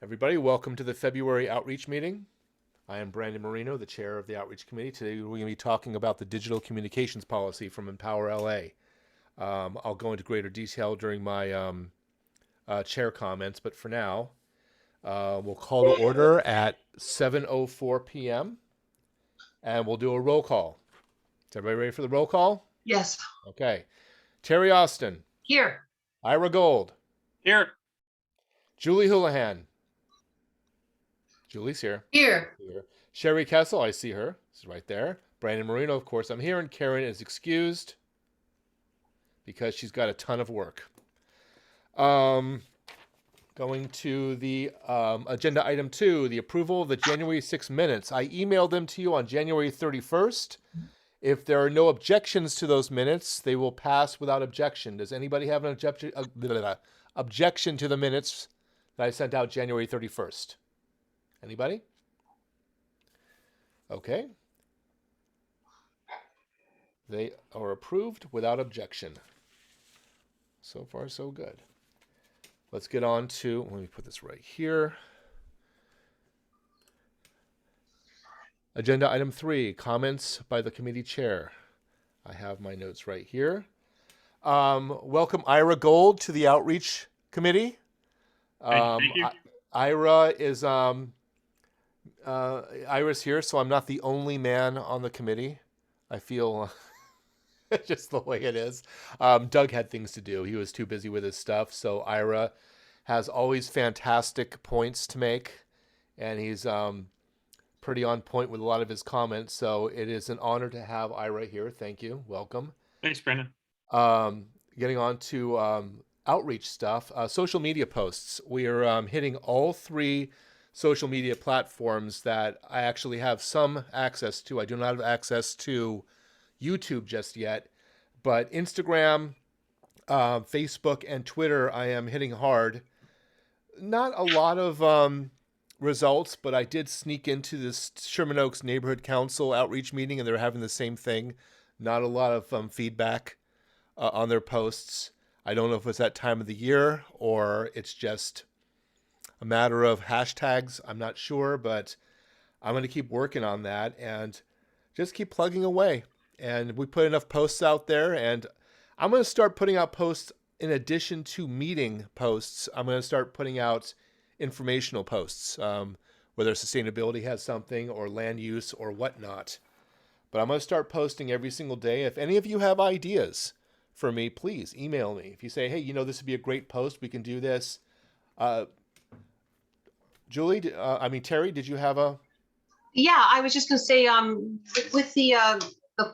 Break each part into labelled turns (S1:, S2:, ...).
S1: Everybody, welcome to the February outreach meeting. I am Brandon Marino, the chair of the outreach committee. Today we're going to be talking about the digital communications policy from Empower LA. I'll go into greater detail during my chair comments, but for now, we'll call to order at 7:04 p.m. and we'll do a roll call. Is everybody ready for the roll call?
S2: Yes.
S1: Okay. Terry Austin.
S2: Here.
S1: Ira Gold.
S3: Here.
S1: Julie Houlihan. Julie's here.
S2: Here.
S1: Sherry Kessel, I see her. She's right there. Brandon Marino, of course, I'm here, and Karen is excused because she's got a ton of work. Going to the agenda item 2, the approval of the January 6 minutes. I emailed them to you on January 31st. If there are no objections to those minutes, they will pass without objection. Does anybody have an objection to the minutes that I sent out January 31st? Anybody? Okay. They are approved without objection. So far, so good. Let's get on to, let me put this right here. Agenda item 3, comments by the committee chair. I have my notes right here. Welcome Ira Gold to the outreach committee.
S3: Thank you.
S1: Ira is Ira's here, so I'm not the only man on the committee. I feel just the way it is. Doug had things to do. He was too busy with his stuff. So Ira has always fantastic points to make, and he's pretty on point with a lot of his comments. So it is an honor to have Ira here. Thank you. Welcome.
S3: Thanks, Brandon.
S1: Getting on to outreach stuff. Social media posts. We are hitting all 3 social media platforms that I actually have some access to. I do not have access to YouTube just yet, but Instagram, Facebook, and Twitter I am hitting hard. Not a lot of results, but I did sneak into this Sherman Oaks Neighborhood Council outreach meeting, and they're having the same thing. Not a lot of feedback on their posts. I don't know if it's that time of the year or it's just a matter of hashtags. I'm not sure, but I'm going to keep working on that and just keep plugging away. And we put enough posts out there, and I'm going to start putting out posts in addition to meeting posts. I'm going to start putting out informational posts, whether sustainability has something or land use or whatnot. But I'm going to start posting every single day. If any of you have ideas for me, please email me. If you say, hey, this would be a great post, we can do this. Julie, Terry, did you have a?
S2: Yeah, I was just going to say, with the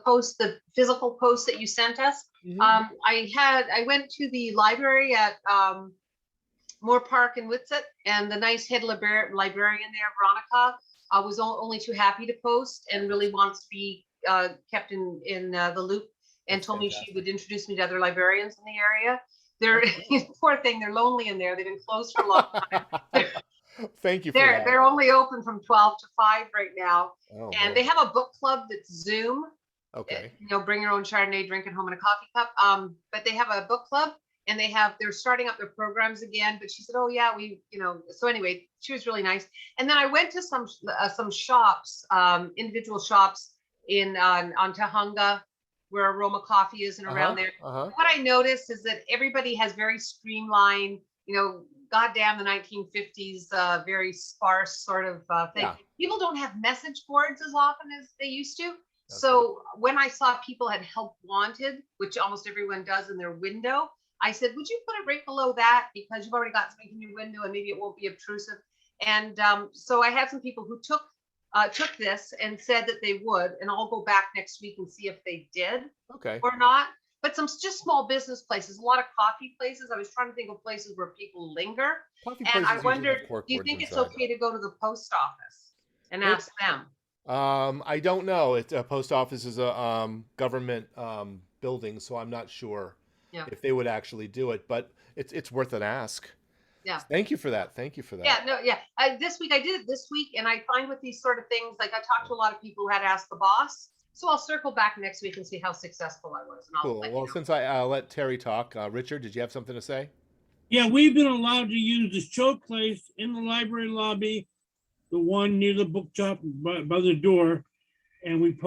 S2: post, the physical post that you sent us, I went to the library at Moore Park in Whitsett, and the nice head librarian there, Veronica, was only too happy to post and really wants to be kept in the loop, and
S1: That's
S2: told
S1: fantastic.
S2: me she would introduce me to other librarians in the area. They're poor thing, they're lonely in there. They've been closed for a long time.
S1: Thank you for that.
S2: They're only open from 12 to 5 right now.
S1: Oh,
S2: And
S1: boy.
S2: they have a book club that's Zoom.
S1: Okay.
S2: Bring your own Chardonnay, drink at home in a coffee cup. But they have a book club, and they're starting up their programs again. But she said, oh yeah, so anyway, she was really nice. And then I went to some shops, individual shops on Tahunga, where Aroma Coffee is and around there. What I noticed is that everybody has very streamlined, goddamn the 1950s, very sparse sort of thing.
S1: Yeah.
S2: People don't have message boards as often as they used to. So when I saw people had help wanted, which almost everyone does in their window, I said, would you put it right below that? Because you've already got something in your window and maybe it won't be obtrusive. And so I had some people who took this and said that they would, and I'll go back next week and see if they did or not. But some just small business places, a lot of coffee places. I was trying to think of places where people linger. And I wondered, do you think it's okay to go to the post office and ask them?
S1: I don't know. A post office is a government building, so I'm not sure if they would actually do it, but it's worth an ask.
S2: Yeah.
S1: Thank you for that.
S2: This week I did it this week, and I find with these sort of things, like I talked to a lot of people who had asked the boss. So I'll circle back next week and see how successful I was. And I'll
S1: cool. Well, since I let Terry talk, Richard, did you have something to say?
S4: Yeah, we've been allowed to use the showplace in the library lobby, the one near the bookshop by the door. And we've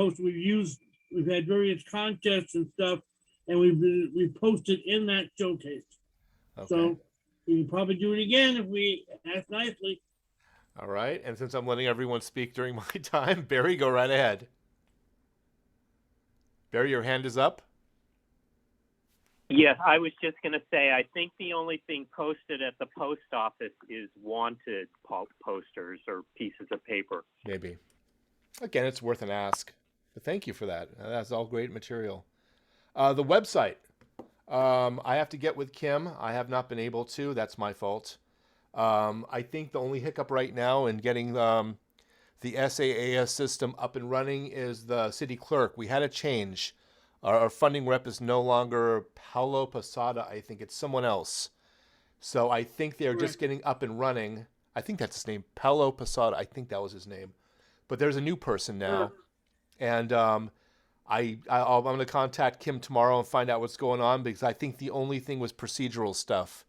S4: had various contests and stuff, and we posted in that showcase.
S1: Okay.
S4: So we can probably do it again if we ask nicely.
S1: All right. And since I'm letting everyone speak during my time, Barry, go right ahead. Barry, your hand is up.
S5: Yes, I was just going to say, I think the only thing posted at the post office is wanted posters or pieces of paper.
S1: Maybe. Again, it's worth an ask. But thank you for that. That's all great material. The website. I have to get with Kim. I have not been able to. That's my fault. I think the only hiccup right now in getting the SaaS system up and running is the city clerk. We had a change. Our funding rep is no longer Paolo Posada. I think it's someone else. So I think they're just getting up and running. I think that's his name, Paolo Posada. I think that was his name. But there's a new person now. And I'm going to contact Kim tomorrow and find out what's going on, because I think the only thing was procedural stuff.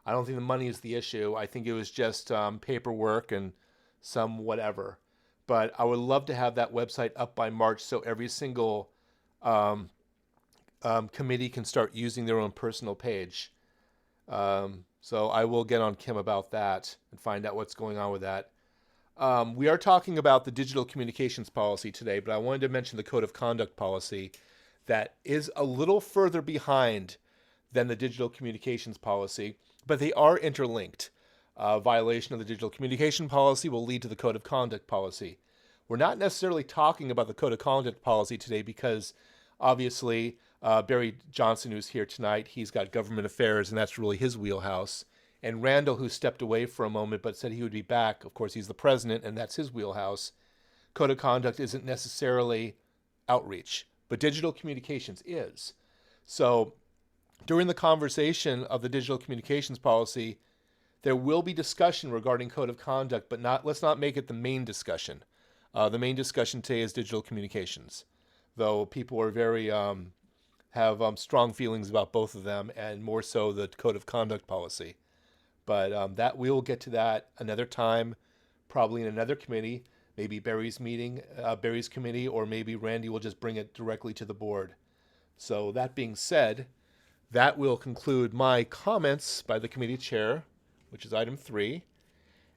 S1: I don't think the money is the issue. I think it was just paperwork and some whatever. But I would love to have that website up by March so every single committee can start using their own personal page. So I will get on Kim about that and find out what's going on with that. We are talking about the digital communications policy today, but I wanted to mention the code of conduct policy that is a little further behind than the digital communications policy, but they are interlinked. Violation of the digital communication policy will lead to the code of conduct policy. We're not necessarily talking about the code of conduct policy today because obviously Barry Johnson, who's here tonight, he's got government affairs and that's really his wheelhouse. And Randall, who stepped away for a moment but said he would be back, of course, he's the president and that's his wheelhouse. Code of conduct isn't necessarily outreach, but digital communications is. So during the conversation of the digital communications policy, there will be discussion regarding code of conduct, but let's not make it the main discussion. The main discussion today is digital communications, though people are very have strong feelings about both of them, and more so the code of conduct policy. But that we will get to that another time, probably in another committee, maybe Barry's committee, or maybe Randy will just bring it directly to the board. So that being said, that will conclude my comments by the committee chair, which is item 3.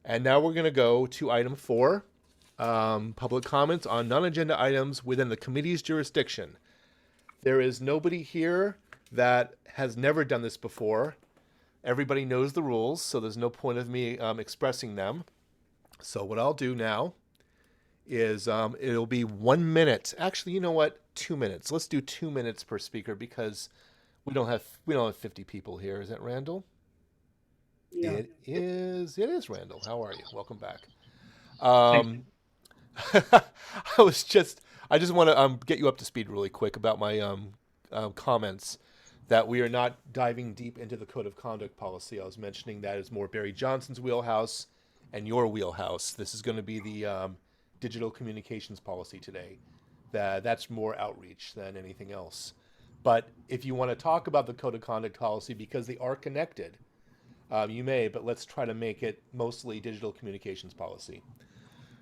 S1: And now we're going to go to item 4, public comments on non-agenda items within the committee's jurisdiction. There is nobody here that has never done this before. Everybody knows the rules, so there's no point of me expressing them. So what I'll do now is it'll be 1 minute. Actually, you know what? 2 minutes. Let's do 2 minutes per speaker because we don't have 50 people here. Is that Randall?
S4: Yeah.
S1: It is Randall. How are you? Welcome back. I just want to get you up to speed really quick about my comments that we are not diving deep into the code of conduct policy. I was mentioning that is more Barry Johnson's wheelhouse and your wheelhouse. This is going to be the digital communications policy today. That's more outreach than anything else. But if you want to talk about the code of conduct policy because they are connected, you may, but let's try to make it mostly digital communications policy.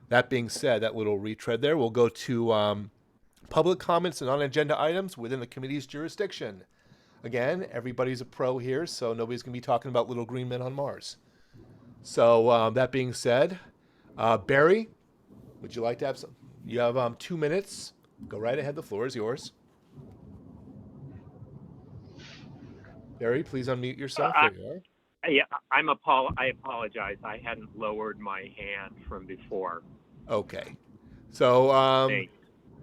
S1: That being said, that little retread there, we'll go to public comments and non-agenda items within the committee's jurisdiction. Again, everybody's a pro here, so nobody's going to be talking about little green men on Mars. So that being said, Barry, would you like to have some? You have 2 minutes. Go right ahead. The floor is yours. Barry, please unmute yourself. There you are.
S5: Yeah, I apologize. I hadn't lowered my hand from before.
S1: Okay. So,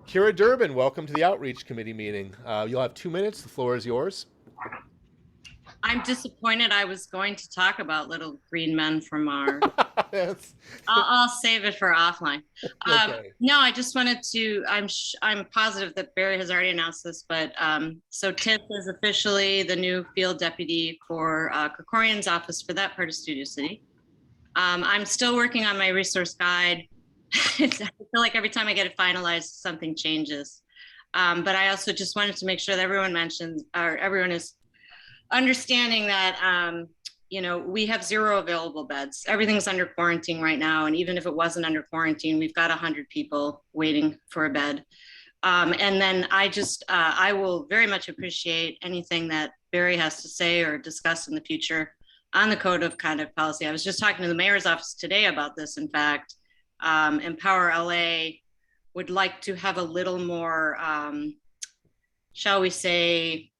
S1: Kira Durbin, welcome to the Outreach Committee meeting. You'll have 2 minutes. The floor is yours.
S6: I'm disappointed I was going to talk about little green men from Mars.
S1: Yes.
S6: I'll save it for offline.
S1: Okay.
S6: No, I just wanted to, I'm positive that Barry has already announced this, but so Tiff is officially the new field deputy for Krikorian's office for that part of Studio City. I'm still working on my resource guide. I feel like every time I get it finalized, something changes. But I also just wanted to make sure that everyone is understanding that, we have 0 available beds. Everything's under quarantine right now. And even if it wasn't under quarantine, we've got 100 people waiting for a bed. And then I will very much appreciate anything that Barry has to say or discuss in the future on the code of conduct policy. I was just talking to the mayor's office today about this. In fact, Empower LA would like to have a little more, shall we say,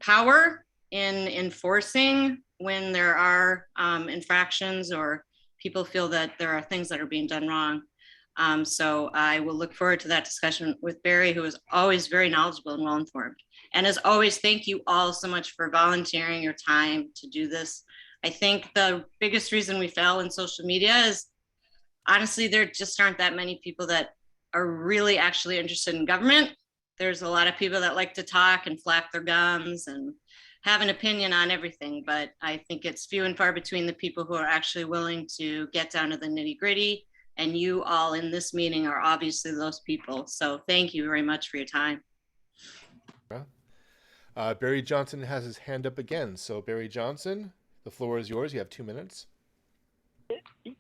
S6: power in enforcing when there are infractions or people feel that there are things that are being done wrong. So I will look forward to that discussion with Barry, who is always very knowledgeable and well-informed. And as always, thank you all so much for volunteering your time to do this. I think the biggest reason we fail in social media is, honestly, there just aren't that many people that are really actually interested in government. There's a lot of people that like to talk and flap their gums and have an opinion on everything, but I think it's few and far between the people who are actually willing to get down to the nitty-gritty. And you all in this meeting are obviously those people. So thank you very much for your time.
S1: Barry Johnson has his hand up again. So Barry Johnson, the floor is yours. You have 2 minutes.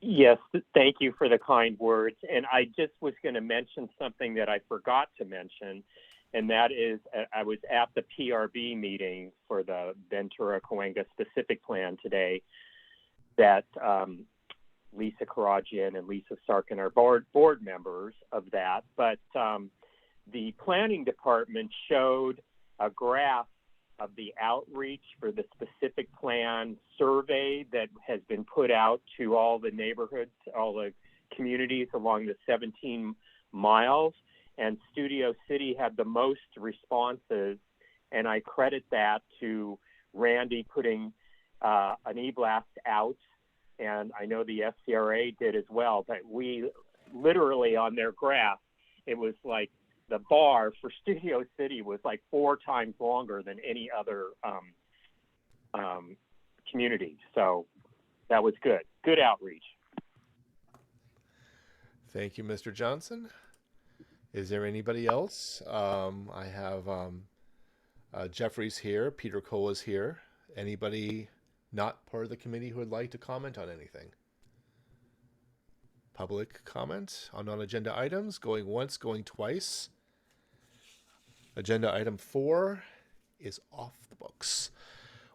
S5: Yes, thank you for the kind words. And I just was going to mention something that I forgot to mention, and that is I was at the PRB meeting for the Ventura Cahuenga specific plan today that Lisa Karajian and Lisa Sarkin are board members of that. But the planning department showed a graph of the outreach for the specific plan survey that has been put out to all the neighborhoods, all the communities along the 17 miles. And Studio City had the most responses. And I credit that to Randy putting an e-blast out. And I know the FCRA did as well, but we literally on their graph, it was like the bar for Studio City was like 4 times longer than any other community. So that was good. Good outreach.
S1: Thank you, Mr. Johnson. Is there anybody else? I have Jeffrey's here. Peter Cole is here. Anybody not part of the committee who would like to comment on anything? Public comment on non-agenda items, going once, going twice. Agenda item 4 is off the books.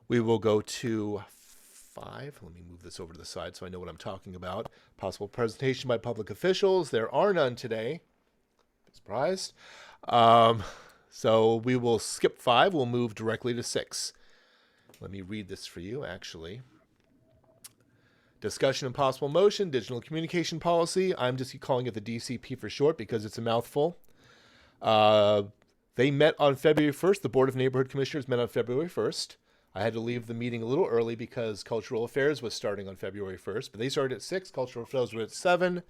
S1: We will go to 5. Let me move this over to the side so I know what I'm talking about. Possible presentation by public officials. There are none today. Surprised. So we will skip 5. We'll move directly to 6. Let me read this for you, actually. Discussion and possible motion, digital communication policy. I'm just calling it the DCP for short because it's a mouthful. They met on February 1st. The Board of Neighborhood Commissioners met on February 1st. I had to leave the meeting a little early because Cultural Affairs was starting on February 1st, but they started at 6. Cultural Affairs were at 7.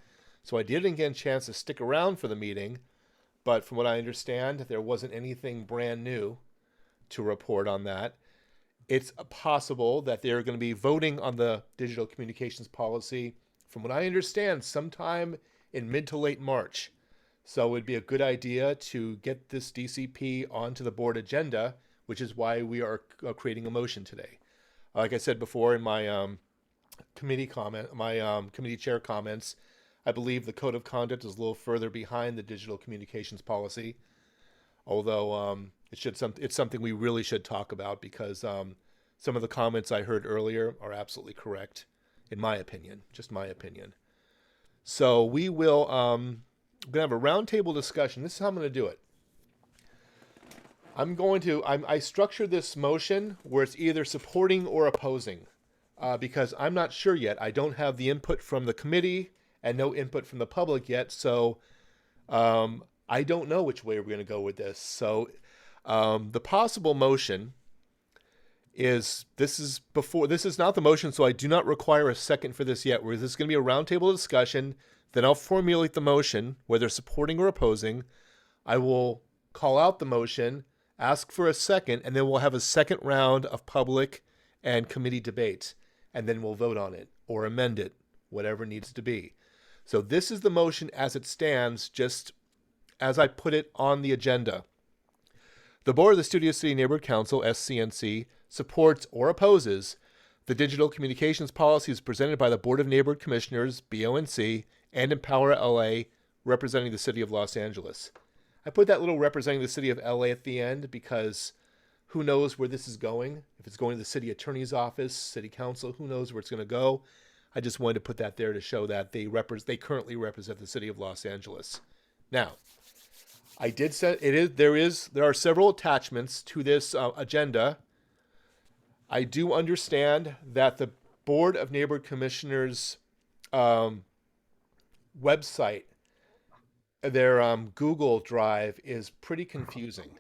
S1: So I didn't get a chance to stick around for the meeting. But from what I understand, there wasn't anything brand new to report on that. It's possible that they're going to be voting on the digital communications policy, from what I understand, sometime in mid to late March. So it would be a good idea to get this DCP onto the board agenda, which is why we are creating a motion today. Like I said before in my committee chair comments, I believe the code of conduct is a little further behind the digital communications policy, although it's something we really should talk about because some of the comments I heard earlier are absolutely correct, in my opinion, just my opinion. So we will we're going to have a roundtable discussion. This is how I'm going to do it. I structured this motion where it's either supporting or opposing because I'm not sure yet. I don't have the input from the committee and no input from the public yet. So I don't know which way we're going to go with this. So the possible motion is this is not the motion. So I do not require a second for this yet. This is going to be a roundtable discussion. Then I'll formulate the motion, whether supporting or opposing. I will call out the motion, ask for a second, and then we'll have a second round of public and committee debate. And then we'll vote on it or amend it, whatever needs to be. So this is the motion as it stands, just as I put it on the agenda. The Board of the Studio City Neighborhood Council, SCNC, supports or opposes The digital communications policy is presented by the Board of Neighborhood Commissioners, BONC, and Empower LA, representing the city of Los Angeles. I put that little representing the city of LA at the end because who knows where this is going? If it's going to the city attorney's office, city council, who knows where it's going to go? I just wanted to put that there to show that they currently represent the city of Los Angeles. Now, I did say there are several attachments to this agenda. I do understand that the Board of Neighborhood Commissioners website, their Google Drive is pretty confusing.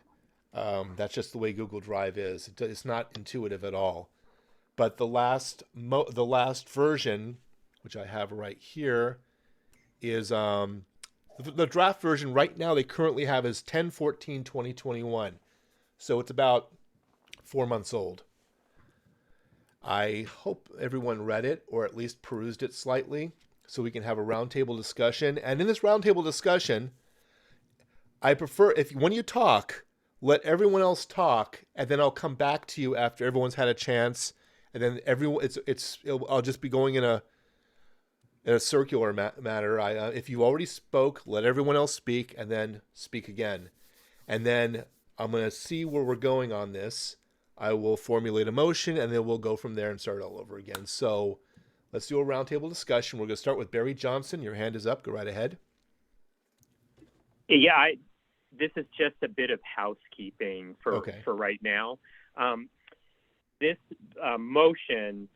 S1: That's just the way Google Drive is. It's not intuitive at all. But the last version, which I have right here, is the draft version right now they currently have is 10/14/2021. So it's about 4 months old. I hope everyone read it or at least perused it slightly so we can have a roundtable discussion. And in this roundtable discussion, I prefer when you talk, let everyone else talk, and then I'll come back to you after everyone's had a chance. And then I'll just be going in a circular manner. If you already spoke, let everyone else speak, and then speak again. And then I'm going to see where we're going on this. I will formulate a motion, and then we'll go from there and start all over again. So let's do a roundtable discussion. We're going to start with Barry Johnson. Your hand is up. Go right ahead.
S5: Yeah, this is just a bit of housekeeping for right now. This motion,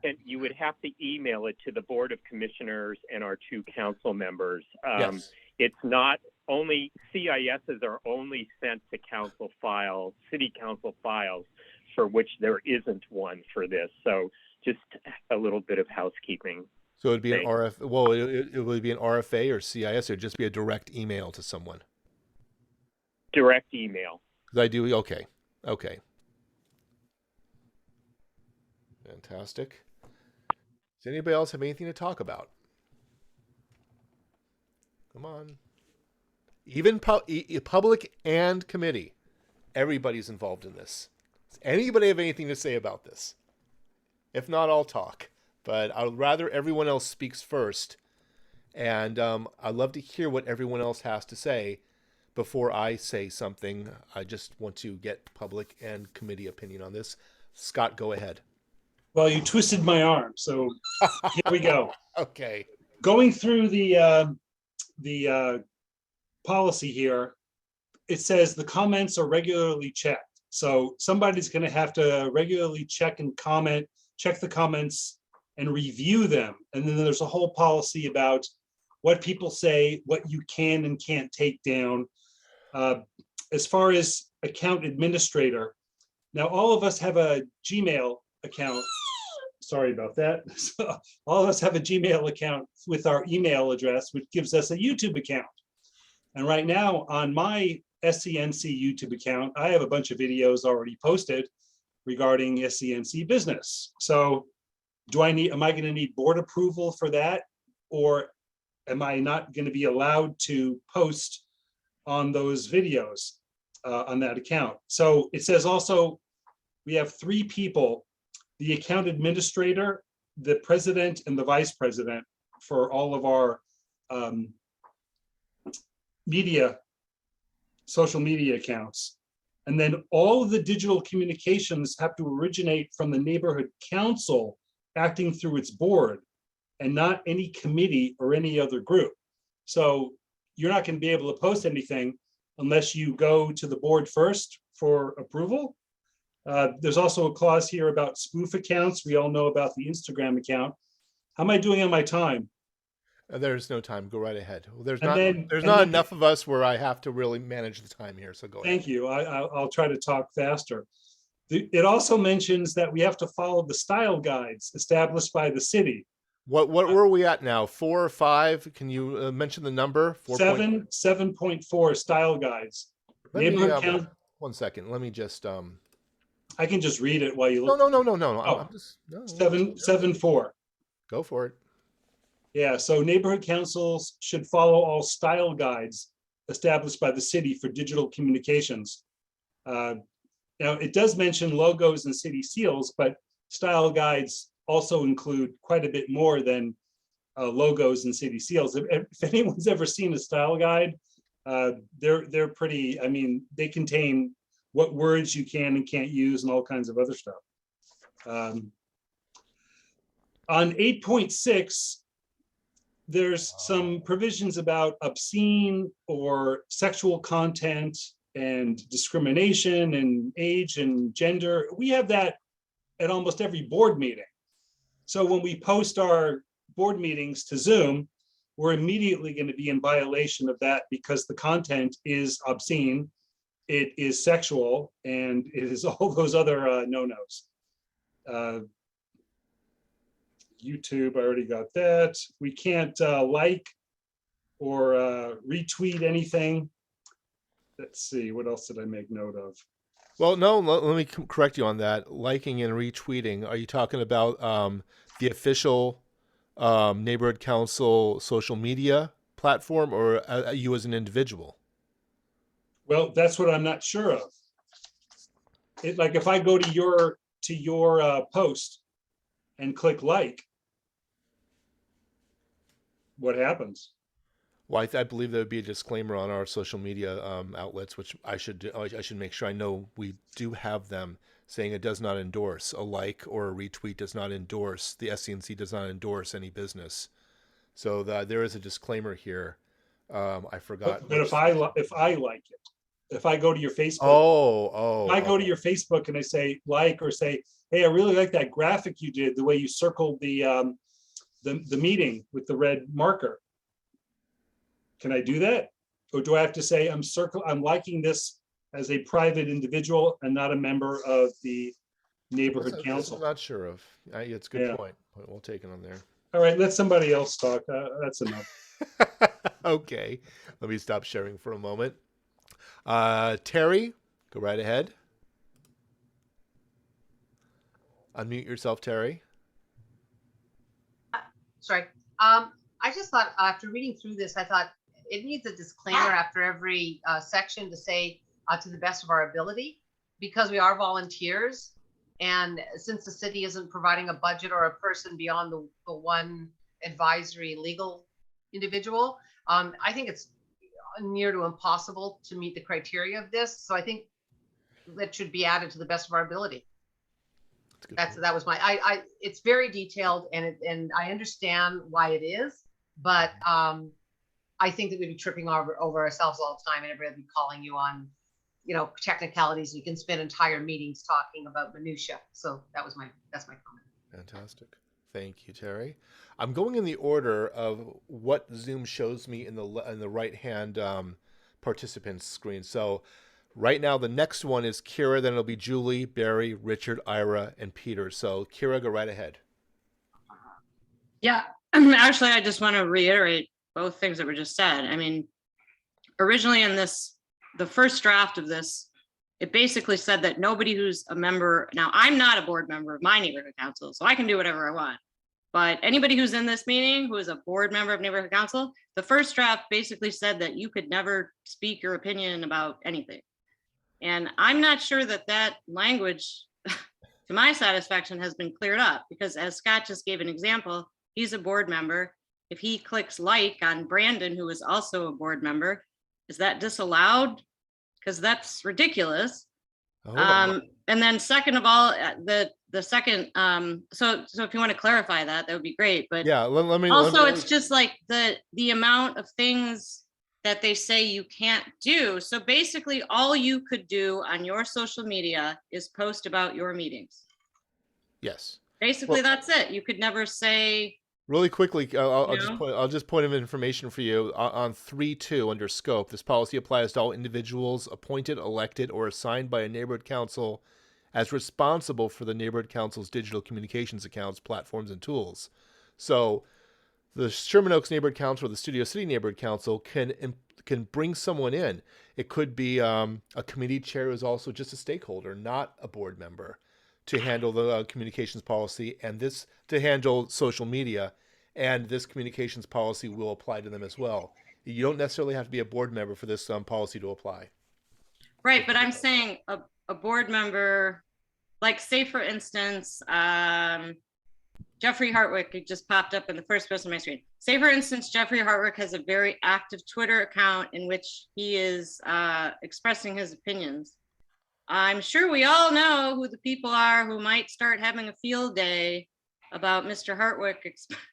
S5: and you would have to email it to the Board of Commissioners and our 2 council members.
S1: Yes.
S5: It's not only CISs are only sent to city council files for which there isn't one for this. So just a little bit of housekeeping.
S1: So it'd be an RFA. Well, it would be an RFA or CIS, or it'd just be a direct email to someone.
S5: Direct email.
S1: I do. Okay. Fantastic. Does anybody else have anything to talk about? Come on. Even public and committee, everybody's involved in this. Does anybody have anything to say about this? If not, I'll talk. But I'd rather everyone else speaks first. And I'd love to hear what everyone else has to say before I say something. I just want to get public and committee opinion on this. Scott, go ahead.
S7: Well, you twisted my arm, so here we go.
S1: Okay.
S7: Going through the policy here, it says the comments are regularly checked. So somebody's going to have to regularly check the comments and review them. And then there's a whole policy about what people say, what you can and can't take down. As far as account administrator, now all of us have a Gmail account. Sorry about that. So all of us have a Gmail account with our email address, which gives us a YouTube account. And right now on my SCNC YouTube account, I have a bunch of videos already posted regarding SCNC business. So am I going to need board approval for that? Or am I not going to be allowed to post on those videos on that account? So it says also, we have 3 people, the account administrator, the president, and the vice president for all of our social media accounts. And then all of the digital communications have to originate from the neighborhood council acting through its board and not any committee or any other group. So you're not going to be able to post anything unless you go to the board first for approval. There's also a clause here about spoof accounts. We all know about the Instagram account. How am I doing on my time?
S1: There's no time. Go right ahead. Well, there's
S7: And
S1: not enough of us where I have to really manage the time here. So go ahead.
S7: Thank you. I'll try to talk faster. It also mentions that we have to follow the style guides established by the city.
S1: What were we at now? 4 or 5? Can you mention the number?
S7: 7.4 style guides. Neighborhood count.
S1: 1 second. Let me just.
S7: I can just read it while you look.
S1: No.
S7: Oh,
S1: I'm just
S7: 7.4.
S1: Go for it.
S7: Yeah, so neighborhood councils should follow all style guides established by the city for digital communications. Now, it does mention logos and city seals, but style guides also include quite a bit more than logos and city seals. If anyone's ever seen a style guide, they're pretty, I mean, they contain what words you can and can't use and all kinds of other stuff. On 8.6, there's some provisions about obscene or sexual content and discrimination and age and gender. We have that at almost every board meeting. So when we post our board meetings to Zoom, we're immediately going to be in violation of that because the content is obscene, it is sexual, and it is all those other no-nos. YouTube, I already got that. We can't like or retweet anything. Let's see, what else did I make note of?
S1: Well, no, let me correct you on that. Liking and retweeting, are you talking about the official neighborhood council social media platform, or you as an individual?
S7: Well, that's what I'm not sure of. Like if I go to your post and click like, what happens?
S1: Well, I believe there would be a disclaimer on our social media outlets, which I should do. I should make sure I know we do have them, saying it does not endorse a like or a retweet, does not endorse, the SCNC does not endorse any business. So there is a disclaimer here. I forgot.
S7: But if I like it, if I go to your Facebook, if I go to your Facebook and I say like, or say, hey, I really like that graphic you did, the way you circled the meeting with the red marker. Can I do that? Or do I have to say I'm liking this as a private individual and not a member of the neighborhood council?
S1: I'm not sure of. It's a good point. We'll take it on there.
S7: All right, let somebody else talk. That's enough.
S1: Okay, let me stop sharing for a moment. Terry, go right ahead. Unmute yourself, Terry.
S2: Sorry. I just thought after reading through this, I thought it needs a disclaimer after every section to say to the best of our ability, because we are volunteers. And since the city isn't providing a budget or a person beyond the one advisory legal individual, I think it's near to impossible to meet the criteria of this. So I think that should be added to the best of our ability. That was my, it's very detailed and I understand why it is, but I think that we'd be tripping over ourselves all the time and everybody would be calling you on, technicalities. You can spend entire meetings talking about minutia. So that's my comment.
S1: Fantastic. Thank you, Terry. I'm going in the order of what Zoom shows me in the right-hand participants screen. So right now, the next one is Kira, then it'll be Julie, Barry, Richard, Ira, and Peter. So Kira, go right ahead.
S6: Yeah, actually, I just want to reiterate both things that were just said. I mean, originally in the first draft of this, it basically said that nobody who's a member, now I'm not a board member of my neighborhood council, so I can do whatever I want. But anybody who's in this meeting who is a board member of neighborhood council, the first draft basically said that you could never speak your opinion about anything. And I'm not sure that language, to my satisfaction, has been cleared up, because as Scott just gave an example, he's a board member. If he clicks like on Brandon, who is also a board member, is that disallowed? Because that's ridiculous. And then second of all, the second, so if you want to clarify that would be great. But
S1: yeah, let me.
S6: It's just like the amount of things that they say you can't do. So basically all you could do on your social media is post about your meetings.
S1: Yes.
S6: Basically, that's it. You could never say.
S1: Really quickly, I'll just point of information for you on 3.2 under scope. This policy applies to all individuals appointed, elected, or assigned by a neighborhood council as responsible for the neighborhood council's digital communications accounts, platforms, and tools. So the Sherman Oaks Neighborhood Council or the Studio City Neighborhood Council can bring someone in. It could be a committee chair who is also just a stakeholder, not a board member, to handle the communications policy and this to handle social media. And this communications policy will apply to them as well. You don't necessarily have to be a board member for this policy to apply.
S6: Right, but I'm saying a board member like say for instance, Jeffrey Hartwick, it just popped up in the first person on my screen. Say for instance, Jeffrey Hartwick has a very active Twitter account in which he is expressing his opinions. I'm sure we all know who the people are who might start having a field day about Mr. Hartwick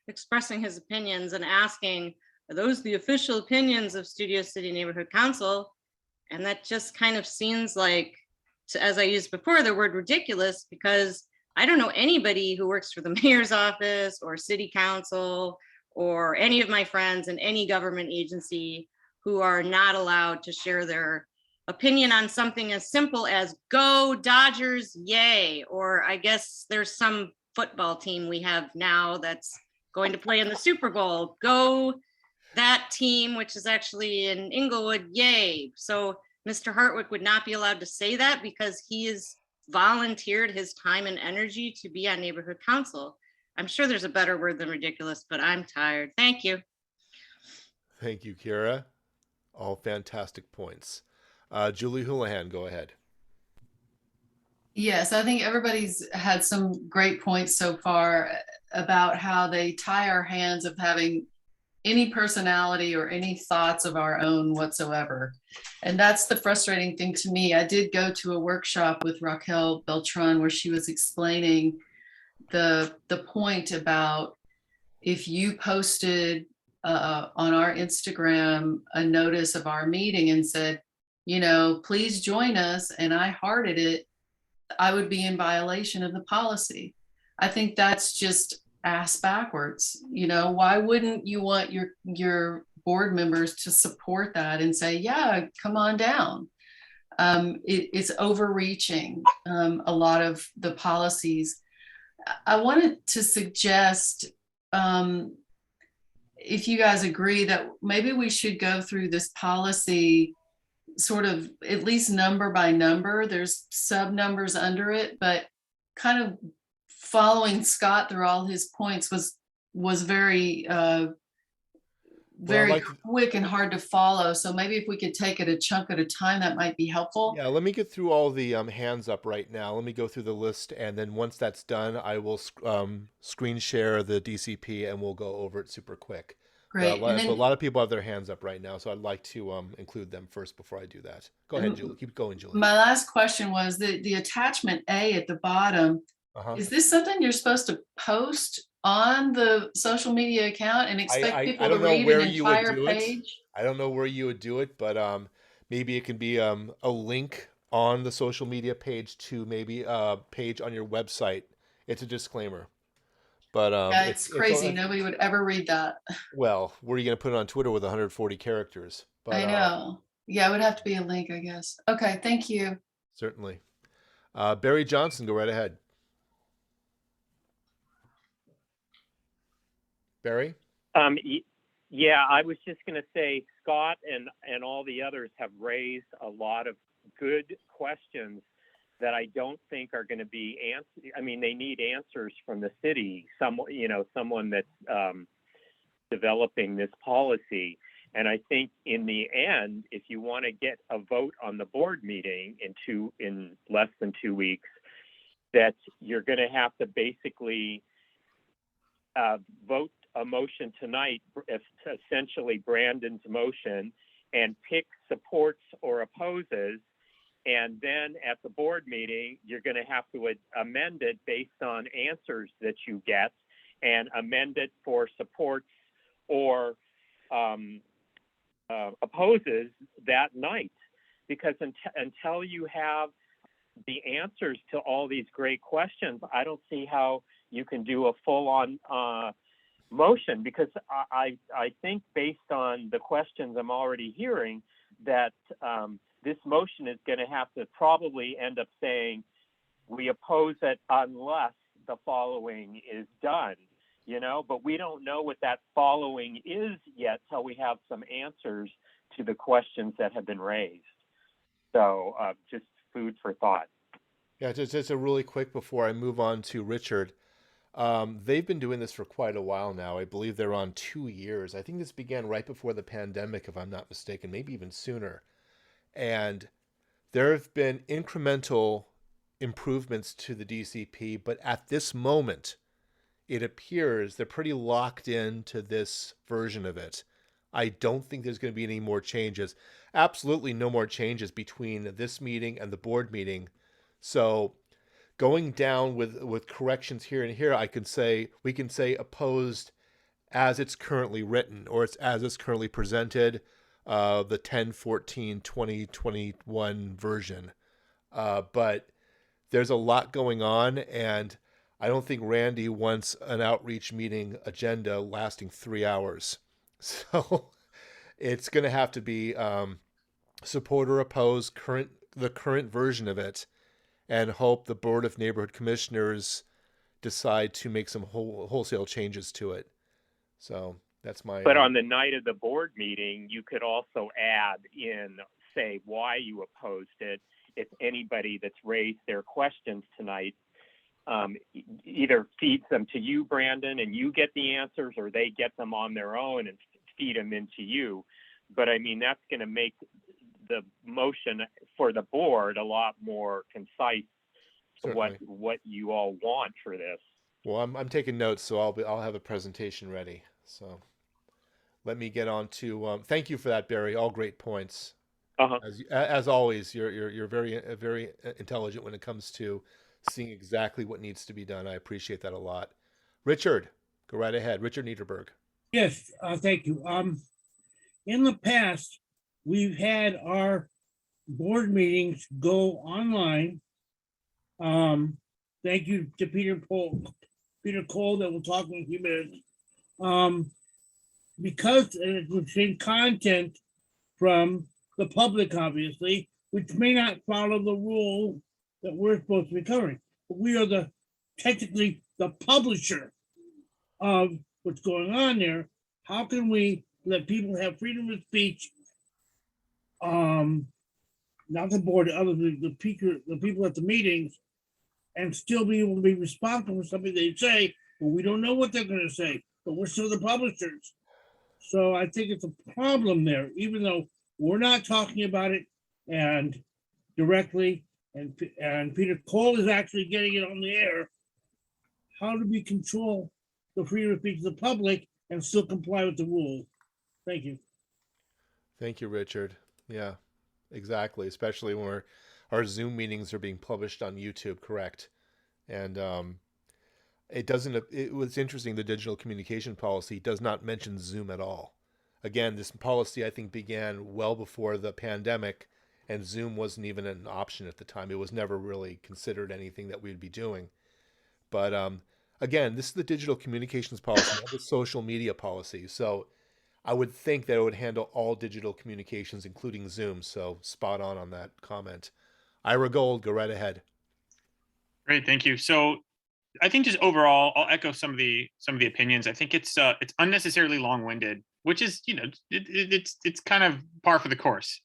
S6: expressing his opinions and asking, are those the official opinions of Studio City Neighborhood Council? And that just kind of seems like, as I used before, the word ridiculous, because I don't know anybody who works for the mayor's office or city council or any of my friends in any government agency who are not allowed to share their opinion on something as simple as go Dodgers, yay. Or I guess there's some football team we have now that's going to play in the Super Bowl. Go that team, which is actually in Inglewood, yay. So Mr. Hartwick would not be allowed to say that because he has volunteered his time and energy to be on neighborhood council. I'm sure there's a better word than ridiculous, but I'm tired. Thank you.
S1: Thank you, Kira. All fantastic points. Julie Houlihan, go ahead.
S8: Yes, I think everybody's had some great points so far about how they tie our hands of having any personality or any thoughts of our own whatsoever. And that's the frustrating thing to me. I did go to a workshop with Raquel Beltran where she was explaining the point about if you posted on our Instagram a notice of our meeting and said, you know, please join us, and I hearted it, I would be in violation of the policy. I think that's just ass backwards. You know, why wouldn't you want your board members to support that and say, yeah, come on down? It's overreaching a lot of the policies. I wanted to suggest, if you guys agree, that maybe we should go through this policy sort of at least number by number. There's sub numbers under it, but kind of following Scott through all his points was very quick and hard to follow. So maybe if we could take it a chunk at a time, that might be helpful.
S1: Yeah, let me get through all the hands up right now. Let me go through the list, and then once that's done, I will screen share the DCP and we'll go over it super quick.
S8: Great.
S1: So a lot of people have their hands up right now, so I'd like to include them first before I do that. Go ahead, Julie. Keep going, Julie.
S8: My last question was the attachment A at the bottom. Is this something you're supposed to post on the social media account and expect people to read an entire page?
S1: I don't know where you would do it, but maybe it can be a link on the social media page to maybe a page on your website. It's a disclaimer. But
S8: yeah, it's crazy. Nobody would ever read that.
S1: Well, where are you going to put it on Twitter with 140 characters? But,
S8: I know. Yeah, it would have to be a link, I guess. Okay, thank you.
S1: Certainly. Barry Johnson, go right ahead. Barry?
S5: Yeah, I was just going to say Scott and all the others have raised a lot of good questions that I don't think are going to be answered. I mean, they need answers from the city, someone that's developing this policy. And I think in the end, if you want to get a vote on the board meeting in less than 2 weeks, that you're going to have to basically vote a motion tonight, essentially Brandon's motion, and pick supports or opposes. And then at the board meeting, you're going to have to amend it based on answers that you get and amend it for supports or opposes that night. Because until you have the answers to all these great questions, I don't see how you can do a full-on motion, because I think based on the questions I'm already hearing that this motion is going to have to probably end up saying we oppose it unless the following is done, but we don't know what that following is yet till we have some answers to the questions that have been raised. So just food for thought.
S1: Yeah, just a really quick before I move on to Richard. They've been doing this for quite a while now. I believe they're on 2 years. I think this began right before the pandemic, if I'm not mistaken, maybe even sooner. And there have been incremental improvements to the DCP, but at this moment, it appears they're pretty locked into this version of it. I don't think there's going to be any more changes. Absolutely no more changes between this meeting and the board meeting. So going down with corrections here and here, we can say opposed as it's currently written, or it's as it's currently presented, the 10/14/2021 version. But there's a lot going on, and I don't think Randy wants an outreach meeting agenda lasting 3 hours. So it's going to have to be support or oppose the current version of it, and hope the Board of Neighborhood Commissioners decide to make some wholesale changes to it. So that's my.
S5: But on the night of the board meeting, you could also add in, say, why you opposed it. If anybody that's raised their questions tonight either feeds them to you, Brandon, and you get the answers, or they get them on their own and feed them into you. But I mean, that's going to make the motion for the board a lot more concise to what you all want for this.
S1: Well, I'm taking notes, so I'll have a presentation ready. So let me get on to. Thank you for that, Barry. All great points. As always, you're very intelligent when it comes to seeing exactly what needs to be done. I appreciate that a lot. Richard, go right ahead. Richard Niederberg.
S4: Yes, thank you. In the past, we've had our board meetings go online. Thank you to Peter Cole, that we'll talk in a few minutes. Because it was in content from the public, obviously, which may not follow the rule that we're supposed to be covering. But we are technically the publisher of what's going on there. How can we let people have freedom of speech? Not the board, the people at the meetings, and still be able to be responsible for something they say, but we don't know what they're going to say, but we're still the publishers. So I think it's a problem there, even though we're not talking about it and directly, and Peter Cole is actually getting it on the air. How do we control the freedom of speech of the public and still comply with the rules? Thank you.
S1: Thank you, Richard. Yeah, exactly. Especially when our Zoom meetings are being published on YouTube, correct? And it was interesting. The digital communication policy does not mention Zoom at all. Again, this policy, I think, began well before the pandemic, and Zoom wasn't even an option at the time. It was never really considered anything that we'd be doing. But again, this is the digital communications policy, not the social media policy. So I would think that it would handle all digital communications, including Zoom. So spot on that comment. Ira Gold, go right ahead.
S3: Great, thank you. So I think just overall, I'll echo some of the opinions. I think it's unnecessarily long-winded, which is, it's kind of par for the course,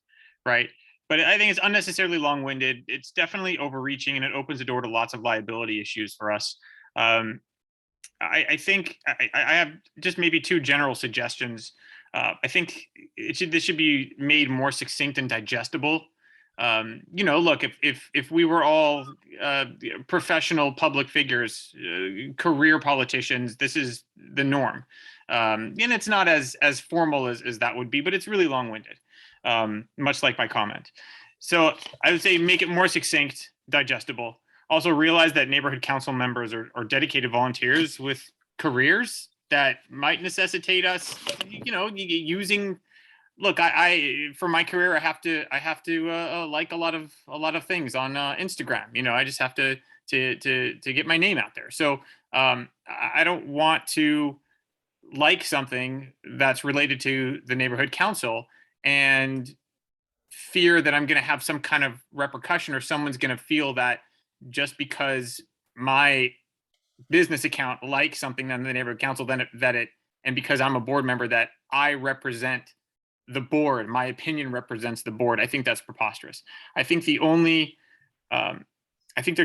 S3: right? But I think it's unnecessarily long-winded. It's definitely overreaching, and it opens the door to lots of liability issues for us. I think I have just maybe two general suggestions. I think this should be made more succinct and digestible. Look, if we were all professional public figures, career politicians, this is the norm. And it's not as formal as that would be, but it's really long-winded, much like my comment. So I would say make it more succinct, digestible. Also realize that neighborhood council members are dedicated volunteers with careers that might necessitate us, using. Look, I for my career, I have to like a lot of things on Instagram. I just have to get my name out there. So I don't want to like something that's related to the neighborhood council and fear that I'm going to have some kind of repercussion, or someone's going to feel that just because my business account likes something on the neighborhood council, and because I'm a board member, that I represent the board, my opinion represents the board. I think that's preposterous. I think there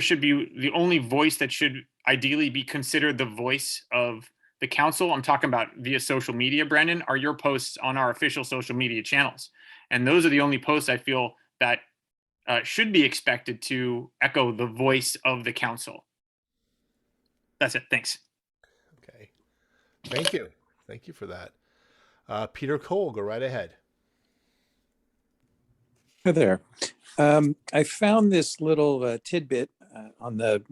S3: should be the only voice that should ideally be considered the voice of the council. I'm talking about via social media, Brandon, are your posts on our official social media channels. And those are the only posts I feel that should be expected to echo the voice of the council. That's it. Thanks.
S1: Okay. Thank you. Thank you for that. Peter Cole, go right ahead.
S9: Hi there. I found this little tidbit on the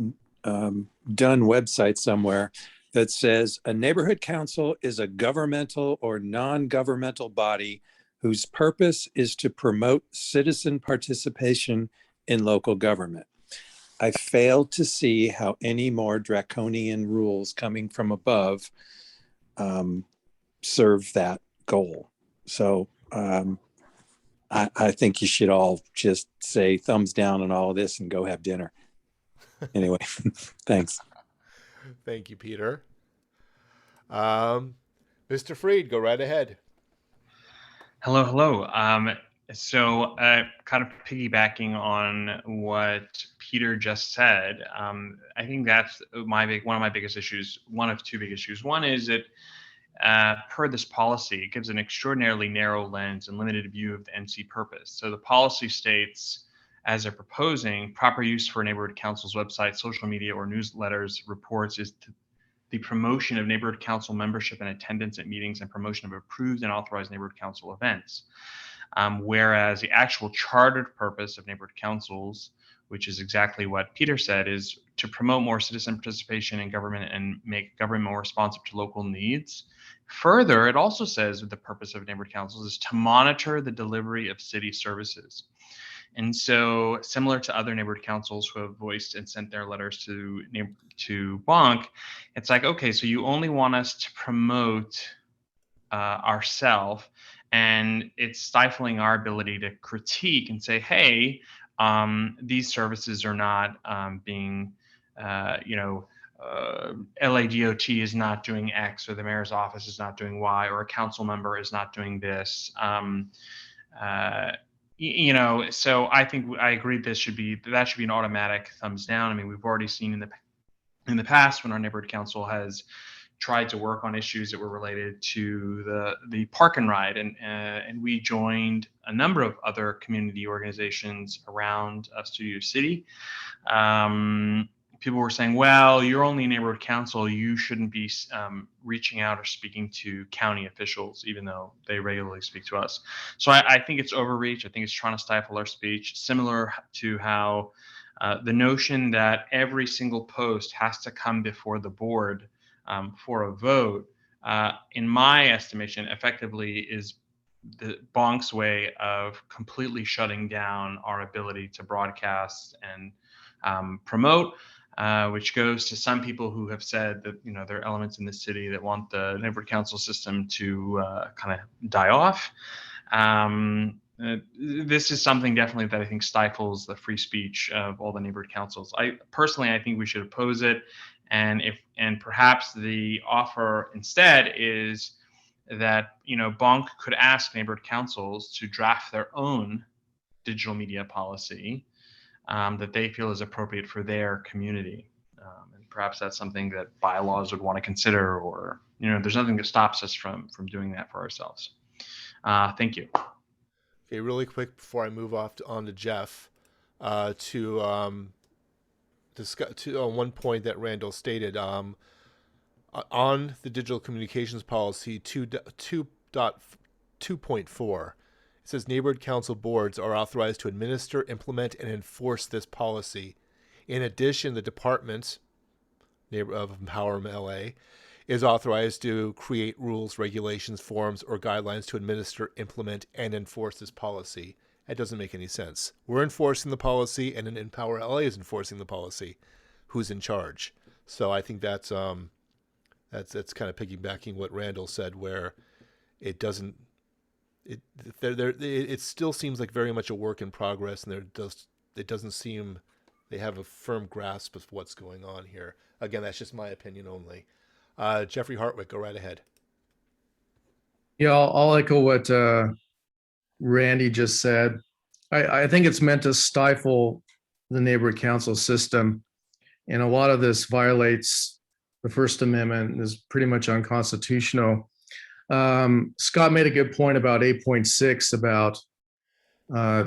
S9: Dunn website somewhere that says a neighborhood council is a governmental or non-governmental body whose purpose is to promote citizen participation in local government. I failed to see how any more draconian rules coming from above serve that goal. So I think you should all just say thumbs down on all of this and go have dinner. Anyway, thanks.
S1: Thank you, Peter. Mr. Freed, go right ahead.
S10: Hello, hello. So kind of piggybacking on what Peter just said, I think that's one of my biggest issues, one of two big issues. One is that per this policy, it gives an extraordinarily narrow lens and limited view of the NC purpose. So the policy states, as they're proposing, proper use for neighborhood council's website, social media, or newsletters reports is the promotion of neighborhood council membership and attendance at meetings and promotion of approved and authorized neighborhood council events. Whereas the actual chartered purpose of neighborhood councils, which is exactly what Peter said, is to promote more citizen participation in government and make government more responsive to local needs. Further, it also says that the purpose of neighborhood councils is to monitor the delivery of city services. And so, similar to other neighborhood councils who have voiced and sent their letters to Bonk, it's like, okay, so you only want us to promote ourselves, and it's stifling our ability to critique and say, hey, these services are not being, LADOT is not doing X, or the mayor's office is not doing Y, or a council member is not doing this. So I think I agree that should be an automatic thumbs down. I mean, we've already seen in the past when our neighborhood council has tried to work on issues that were related to the park and ride, and we joined a number of other community organizations around Studio City. People were saying, well, you're only a neighborhood council, you shouldn't be reaching out or speaking to county officials, even though they regularly speak to us. So I think it's overreach. I think it's trying to stifle our speech, similar to how the notion that every single post has to come before the board for a vote, in my estimation, effectively is the Bonk's way of completely shutting down our ability to broadcast and promote. Which goes to some people who have said that, there are elements in the city that want the neighborhood council system to kind of die off. This is something definitely that I think stifles the free speech of all the neighborhood councils. I think we should oppose it, and perhaps the offer instead is that Bonk could ask neighborhood councils to draft their own digital media policy that they feel is appropriate for their community. And perhaps that's something that bylaws would want to consider, or, there's nothing that stops us from doing that for ourselves. Thank you.
S1: Okay, really quick before I move on to Jeff, to discuss one point that Randall stated on the digital communications policy 2.4. It says neighborhood council boards are authorized to administer, implement, and enforce this policy. In addition, the Department of Empowerment LA is authorized to create rules, regulations, forms, or guidelines to administer, implement, and enforce this policy. That doesn't make any sense. We're enforcing the policy, and then Empower LA is enforcing the policy. Who's in charge? So I think that's kind of piggybacking what Randall said, where it doesn't. It still seems like very much a work in progress, and it doesn't seem they have a firm grasp of what's going on here. Again, that's just my opinion only. Jeffrey Hartwick, go right ahead.
S11: Yeah, I'll echo what Randy just said. I think it's meant to stifle the neighborhood council system, and a lot of this violates the First Amendment and is pretty much unconstitutional. Scott made a good point about 8.6 about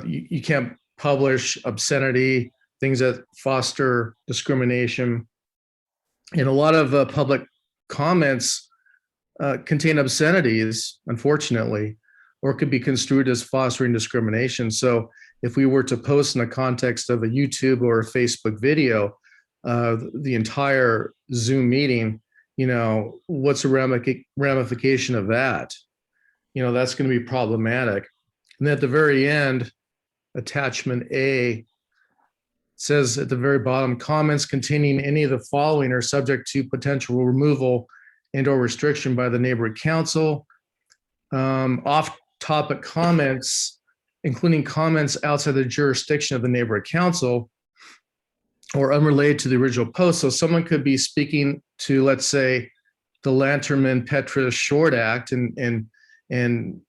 S11: you can't publish obscenity, things that foster discrimination. And a lot of public comments contain obscenities, unfortunately, or could be construed as fostering discrimination. So if we were to post in the context of a YouTube or a Facebook video, the entire Zoom meeting, what's the ramification of that? That's going to be problematic. And then at the very end, attachment A says at the very bottom, comments containing any of the following are subject to potential removal and or restriction by the neighborhood council. Off-topic comments, including comments outside the jurisdiction of the neighborhood council or unrelated to the original post. So someone could be speaking to, let's say, the Lanterman Petra Short Act and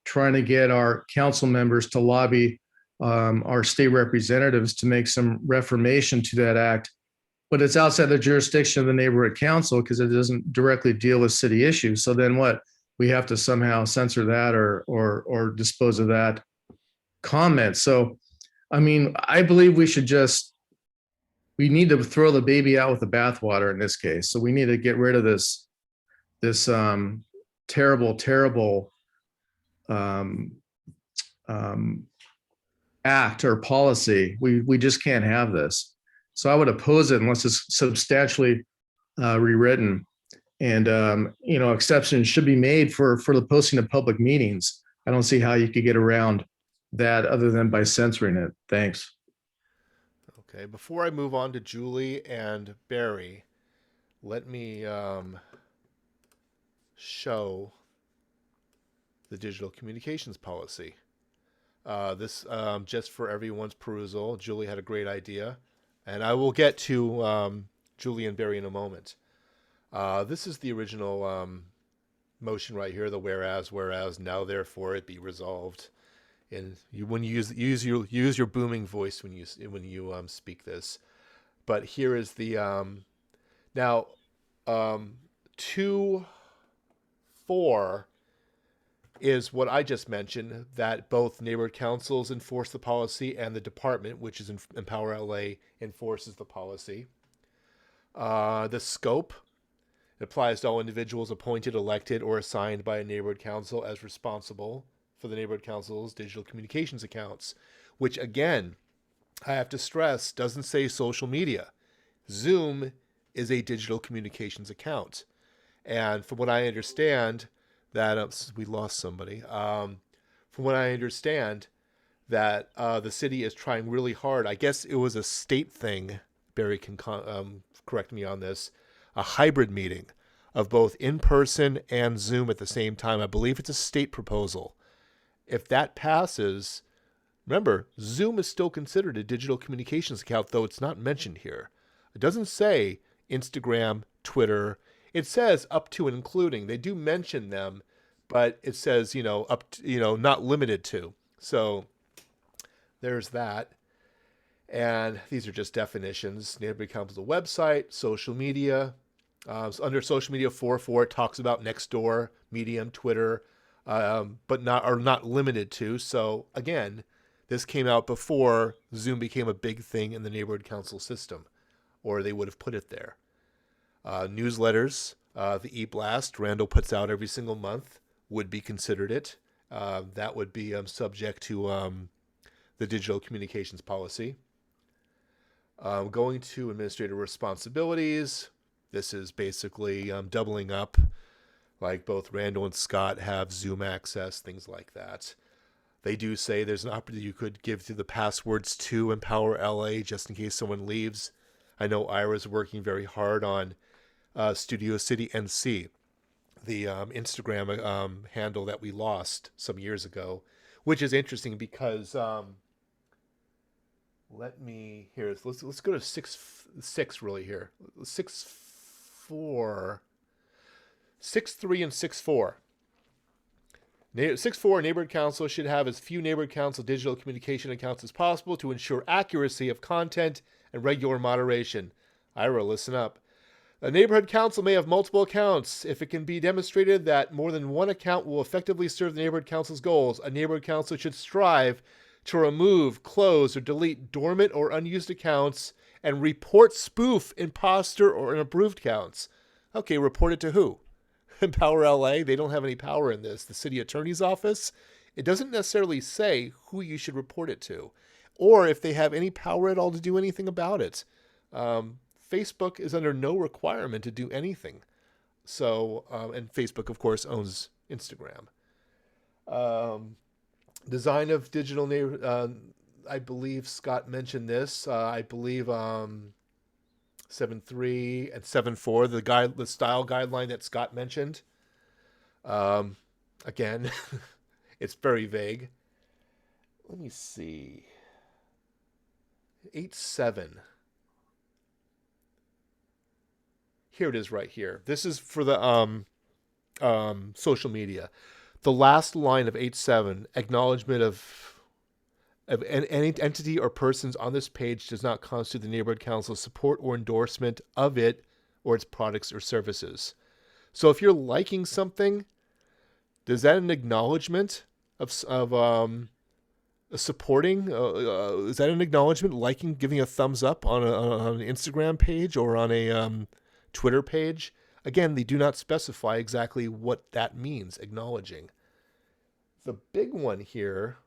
S11: trying to get our council members to lobby our state representatives to make some reformation to that act, but it's outside the jurisdiction of the neighborhood council because it doesn't directly deal with city issues. So then what? We have to somehow censor that or dispose of that comment. So, I mean, I believe we need to throw the baby out with the bathwater in this case. So we need to get rid of this terrible act or policy. We just can't have this. So I would oppose it unless it's substantially rewritten. And exceptions should be made for the posting of public meetings. I don't see how you could get around that other than by censoring it. Thanks.
S1: Okay, before I move on to Julie and Barry, let me show the digital communications policy. This just for everyone's perusal. Julie had a great idea, and I will get to Julie and Barry in a moment. This is the original motion right here. The whereas, now therefore it be resolved. And when you use your booming voice when you speak this. But here is the now 2.4 is what I just mentioned, that both neighborhood councils enforce the policy and the department, which is Empower LA, enforces the policy. The scope applies to all individuals appointed, elected, or assigned by a neighborhood council as responsible for the neighborhood council's digital communications accounts, which again, I have to stress, doesn't say social media. Zoom is a digital communications account. And from what I understand, that we lost somebody. From what I understand, that the city is trying really hard. I guess it was a state thing. Barry can correct me on this. A hybrid meeting of both in-person and Zoom at the same time. I believe it's a state proposal. If that passes, remember, Zoom is still considered a digital communications account, though it's not mentioned here. It doesn't say Instagram, Twitter. It says up to and including. They do mention them, but it says, up to, not limited to. So there's that. And these are just definitions. Neighborhood council website, social media. So under social media 4.4, it talks about Nextdoor, Medium, Twitter, but not limited to. So again, this came out before Zoom became a big thing in the neighborhood council system, or they would have put it there. Newsletters, the e-blast Randall puts out every single month would be considered it. That would be subject to the digital communications policy. Going to administrative responsibilities. This is basically doubling up, like both Randall and Scott have Zoom access, things like that. They do say there's an opportunity you could give to the passwords to Empower LA just in case someone leaves. I know Ira's working very hard on Studio City NC, the Instagram handle that we lost some years ago, which is interesting because let's go to 6 really here. 6.4, 6.3 and 6.4. 6.4, neighborhood council should have as few neighborhood council digital communication accounts as possible to ensure accuracy of content and regular moderation. Ira, listen up. A neighborhood council may have multiple accounts. If it can be demonstrated that more than one account will effectively serve the neighborhood council's goals, a neighborhood council should strive to remove, close, or delete dormant or unused accounts and report spoof, imposter, or unapproved accounts. Okay, report it to who? Empower LA? They don't have any power in this. The city attorney's office? It doesn't necessarily say who you should report it to, or if they have any power at all to do anything about it. Facebook is under no requirement to do anything. So, and Facebook, of course, owns Instagram. Design of digital neighbor. I believe Scott mentioned this. I believe 7.3 and 7.4, the style guideline that Scott mentioned. Again, it's very vague. Let me see. 8.7. Here it is right here. This is for the social media. The last line of 8.7, acknowledgement of any entity or persons on this page does not constitute the neighborhood council's support or endorsement of it or its products or services. So if you're liking something, is that an acknowledgement of supporting? Is that an acknowledgement, liking, giving a thumbs up on an Instagram page or on a Twitter page? Again, they do not specify exactly what that means, acknowledging. The big one here,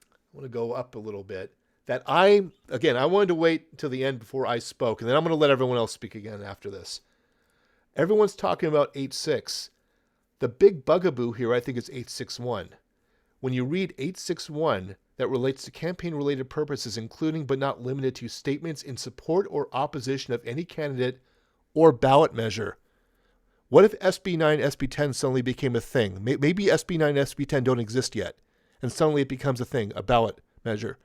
S1: I want to go up a little bit, that I wanted to wait until the end before I spoke, and then I'm going to let everyone else speak again after this. Everyone's talking about 8.6. The big bugaboo here, I think, is 8.6.1. When you read 8.6.1, that relates to campaign-related purposes, including but not limited to statements in support or opposition of any candidate or ballot measure. What if SB 9, SB 10 suddenly became a thing? Maybe SB 9 and SB 10 don't exist yet, and suddenly it becomes a thing, a ballot measure.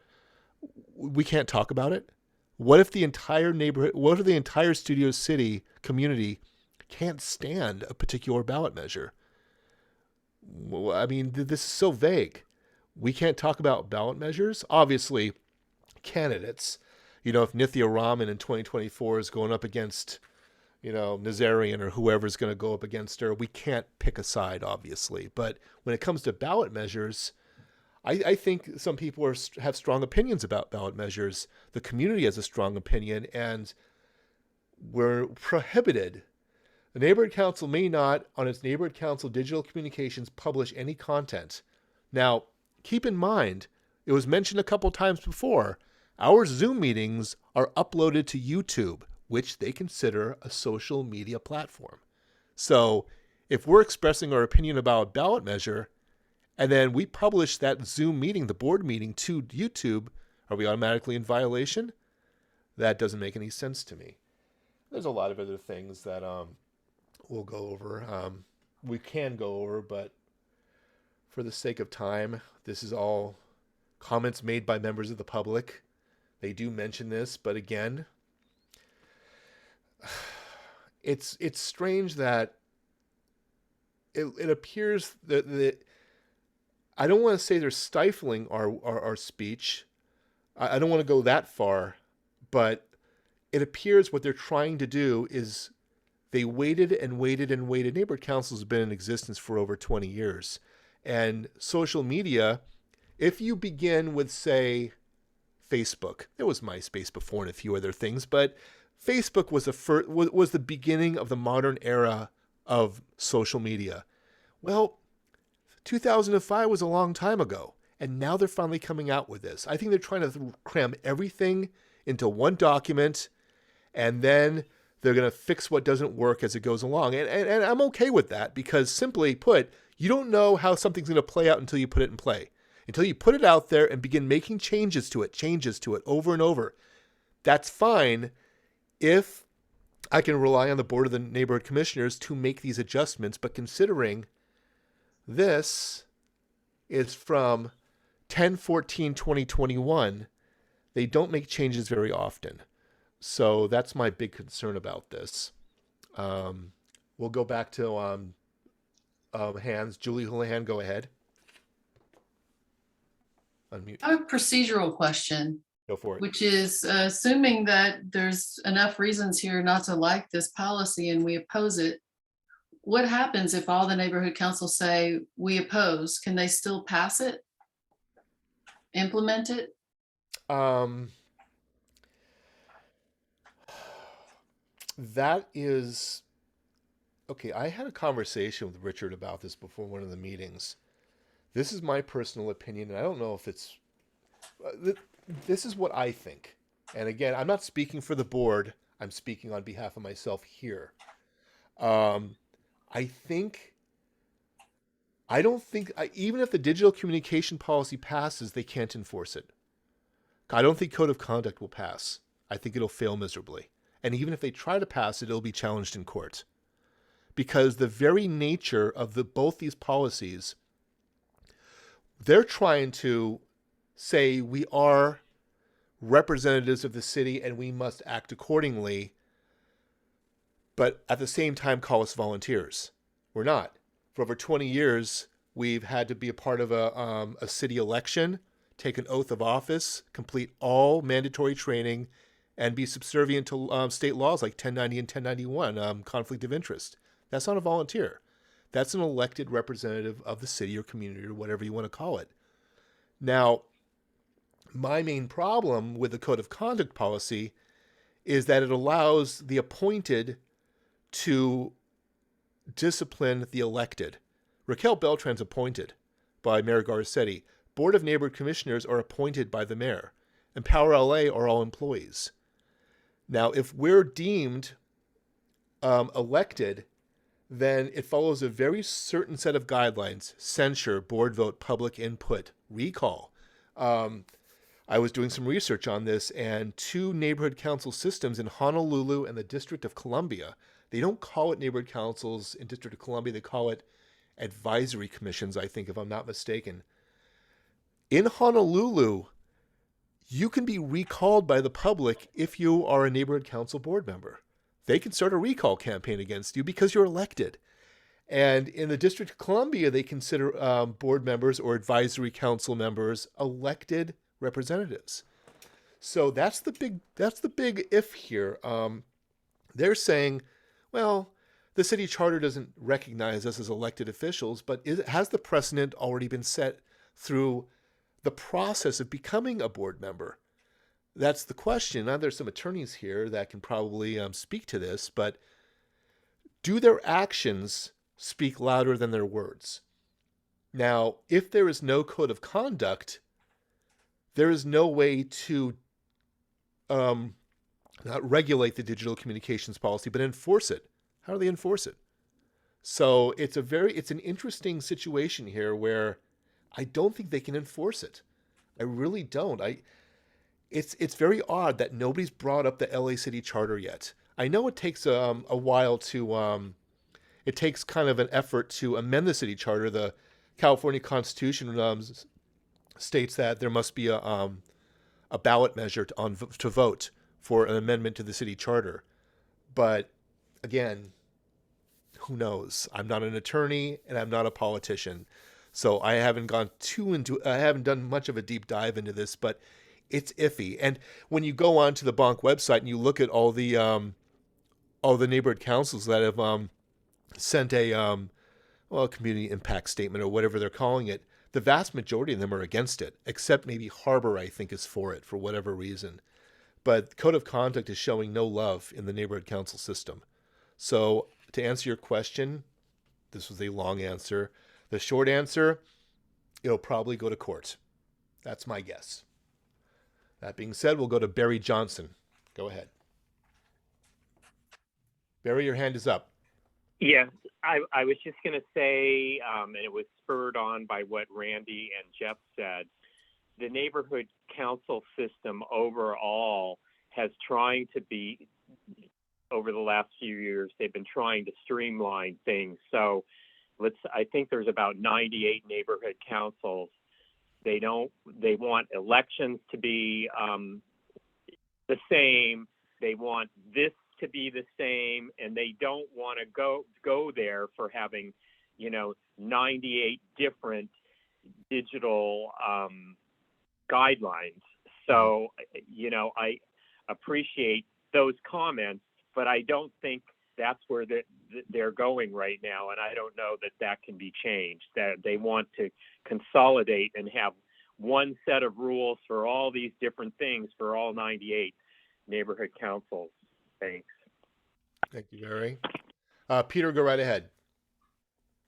S1: We can't talk about it? What if the entire neighborhood, what if the entire Studio City community can't stand a particular ballot measure? I mean, this is so vague. We can't talk about ballot measures. Obviously, candidates. You know, if Nithya Raman in 2024 is going up against, Nazarian or whoever's going to go up against her, we can't pick a side, obviously. But when it comes to ballot measures, I think some people have strong opinions about ballot measures. The community has a strong opinion, and we're prohibited. The neighborhood council may not, on its neighborhood council digital communications, publish any content. Now, keep in mind, it was mentioned a couple times before, our Zoom meetings are uploaded to YouTube, which they consider a social media platform. So if we're expressing our opinion about a ballot measure, and then we publish that Zoom meeting, the board meeting, to YouTube, are we automatically in violation? That doesn't make any sense to me. There's a lot of other things that we'll go over. We can go over, but for the sake of time, this is all comments made by members of the public. They do mention this, but again, it's strange that it appears that I don't want to say they're stifling our speech. I don't want to go that far, but it appears what they're trying to do is they waited and waited and waited. Neighborhood councils have been in existence for over 20 years. And social media, if you begin with, say, Facebook, there was MySpace before and a few other things, but Facebook was the beginning of the modern era of social media. Well, 2005 was a long time ago, and now they're finally coming out with this. I think they're trying to cram everything into one document, and then they're going to fix what doesn't work as it goes along. And I'm okay with that, because simply put, you don't know how something's going to play out until you put it in play. Until you put it out there and begin making changes to it over and over. That's fine if I can rely on the Board of the Neighborhood Commissioners to make these adjustments, but considering this is from 10/14/2021, they don't make changes very often. So that's my big concern about this. We'll go back to hands. Julie Houlihan, go ahead. Unmute.
S8: I have a procedural question,
S1: Go for it.
S8: which is assuming that there's enough reasons here not to like this policy and we oppose it. What happens if all the neighborhood councils say we oppose? Can they still pass it? implement it?
S1: That is okay. I had a conversation with Richard about this before one of the meetings. This is my personal opinion, and I don't know if it's. This is what I think. And again, I'm not speaking for the board. I'm speaking on behalf of myself here. I think. I don't think, even if the digital communication policy passes, they can't enforce it. I don't think code of conduct will pass. I think it'll fail miserably. And even if they try to pass it, it'll be challenged in court. Because the very nature of both these policies, they're trying to say we are representatives of the city and we must act accordingly, but at the same time call us volunteers. We're not. For over 20 years, we've had to be a part of a city election, take an oath of office, complete all mandatory training, and be subservient to state laws like 1090 and 1091, conflict of interest. That's not a volunteer. That's an elected representative of the city or community or whatever you want to call it. Now, my main problem with the code of conduct policy is that it allows the appointed to discipline the elected. Raquel Beltran's appointed by Mayor Garcetti. Board of Neighborhood Commissioners are appointed by the mayor. And Power LA are all employees. Now, if we're deemed elected, then it follows a very certain set of guidelines: censure, board vote, public input, recall. I was doing some research on this, and 2 neighborhood council systems in Honolulu and the District of Columbia, they don't call it neighborhood councils in District of Columbia, they call it advisory commissions, I think, if I'm not mistaken. In Honolulu, you can be recalled by the public if you are a neighborhood council board member. They can start a recall campaign against you because you're elected. And in the District of Columbia, they consider board members or advisory council members elected representatives. So that's the big if here. They're saying, well, the city charter doesn't recognize us as elected officials, but has the precedent already been set through the process of becoming a board member? That's the question. Now, there's some attorneys here that can probably speak to this, but do their actions speak louder than their words? Now, if there is no code of conduct, there is no way to not regulate the digital communications policy, but enforce it. How do they enforce it? So it's an interesting situation here where I don't think they can enforce it. I really don't. It's very odd that nobody's brought up the LA City Charter yet. I know it takes a while to, it takes kind of an effort to amend the city charter. The California Constitution states that there must be a ballot measure to vote for an amendment to the city charter. But again, who knows? I'm not an attorney and I'm not a politician. So I haven't done much of a deep dive into this, but it's iffy. And when you go onto the Bonk website and you look at all the neighborhood councils that have sent a community impact statement or whatever they're calling it, the vast majority of them are against it, except maybe Harbor, I think, is for it for whatever reason. But code of conduct is showing no love in the neighborhood council system. So to answer your question, this was a long answer. The short answer, it'll probably go to court. That's my guess. That being said, we'll go to Barry Johnson. Go ahead. Barry, your hand is up.
S5: Yeah, I was just going to say, and it was spurred on by what Randy and Jeff said, the neighborhood council system overall has trying to be, over the last few years, they've been trying to streamline things. So I think there's about 98 neighborhood councils. They want elections to be the same. They want this to be the same, and they don't want to go there for having, 98 different digital guidelines. So, I appreciate those comments, but I don't think that's where they're going right now, and I don't know that can be changed. That they want to consolidate and have one set of rules for all these different things for all 98 neighborhood councils. Thanks.
S1: Thank you, Barry. Peter, go right ahead.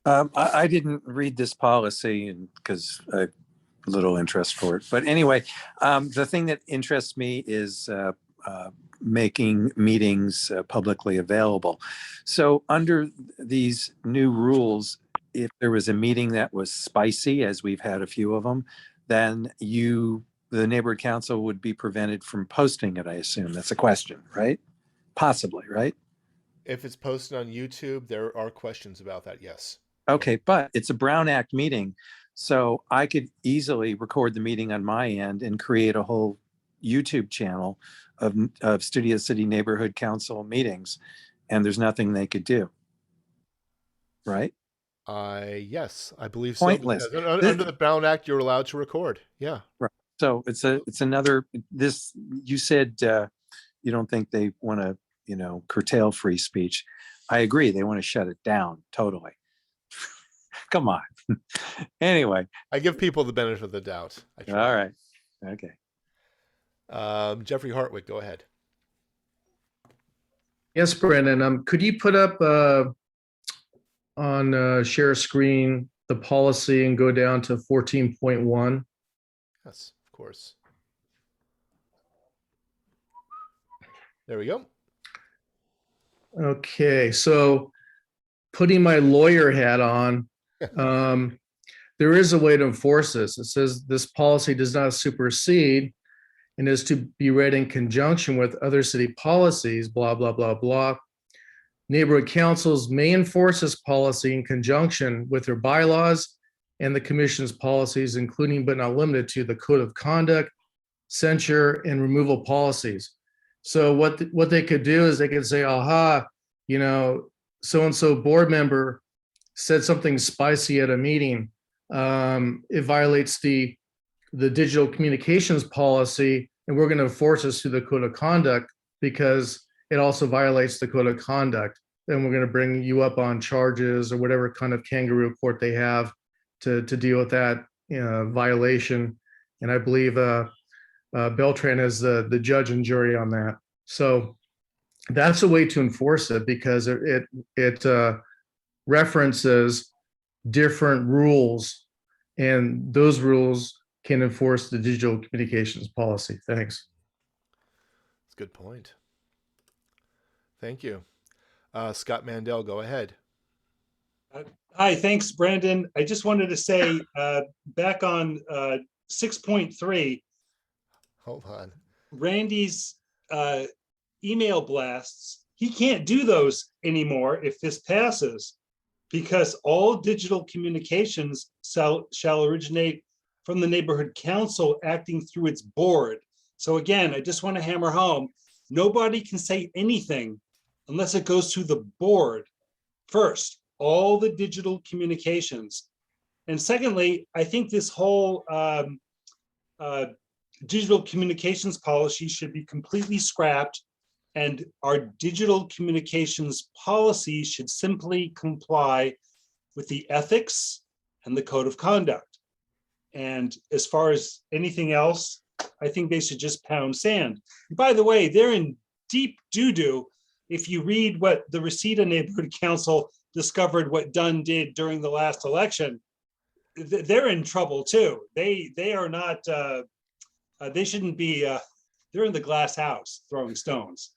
S9: I didn't read this policy and because I have little interest for it. But anyway, the thing that interests me is making meetings publicly available. So under these new rules, if there was a meeting that was spicy, as we've had a few of them, then the neighborhood council would be prevented from posting it, I assume. That's a question, right? Possibly, right?
S1: If it's posted on YouTube, there are questions about that, yes.
S9: Okay, but it's a Brown Act meeting, so I could easily record the meeting on my end and create a whole YouTube channel of Studio City Neighborhood Council meetings, and there's nothing they could do, right?
S1: Yes, I believe so.
S9: Pointless.
S1: Because under the Brown Act, you're allowed to record. Yeah.
S9: Right. So it's another. This you said you don't think they want to curtail free speech. I agree. They want to shut it down totally. Come on. Anyway.
S1: I give people the benefit of the doubt.
S9: All right. Okay.
S1: Jeffrey Hartwick, go ahead.
S11: Yes, Brandon. Could you put up on share screen the policy and go down to 14.1?
S1: Yes, of course. There we go.
S11: Okay, so putting my lawyer hat on, there is a way to enforce this. It says this policy does not supersede and is to be read in conjunction with other city policies, blah, blah, blah, blah. Neighborhood councils may enforce this policy in conjunction with their bylaws and the commission's policies, including but not limited to the code of conduct, censure, and removal policies. So what they could do is they could say, aha, so-and-so board member said something spicy at a meeting. It violates the digital communications policy, and we're going to enforce this through the code of conduct because it also violates the code of conduct. Then we're going to bring you up on charges or whatever kind of kangaroo court they have to deal with that violation. And I believe Beltran is the judge and jury on that. So that's a way to enforce it because it references different rules, and those rules can enforce the digital communications policy. Thanks.
S1: That's a good point. Thank you. Scott Mandel, go ahead.
S7: Hi, thanks, Brandon. I just wanted to say back on 6.3,
S1: hold on.
S7: Randy's email blasts, he can't do those anymore if this passes, because all digital communications shall originate from the neighborhood council acting through its board. So again, I just want to hammer home, nobody can say anything unless it goes to the board first, all the digital communications. And secondly, I think this whole digital communications policy should be completely scrapped, and our digital communications policy should simply comply with the ethics and the code of conduct. And as far as anything else, I think they should just pound sand. By the way, they're in deep doo-doo. If you read what the Reseda Neighborhood Council discovered what Dunn did during the last election, they're in trouble too. They are not, they shouldn't be, they're in the glass house throwing stones,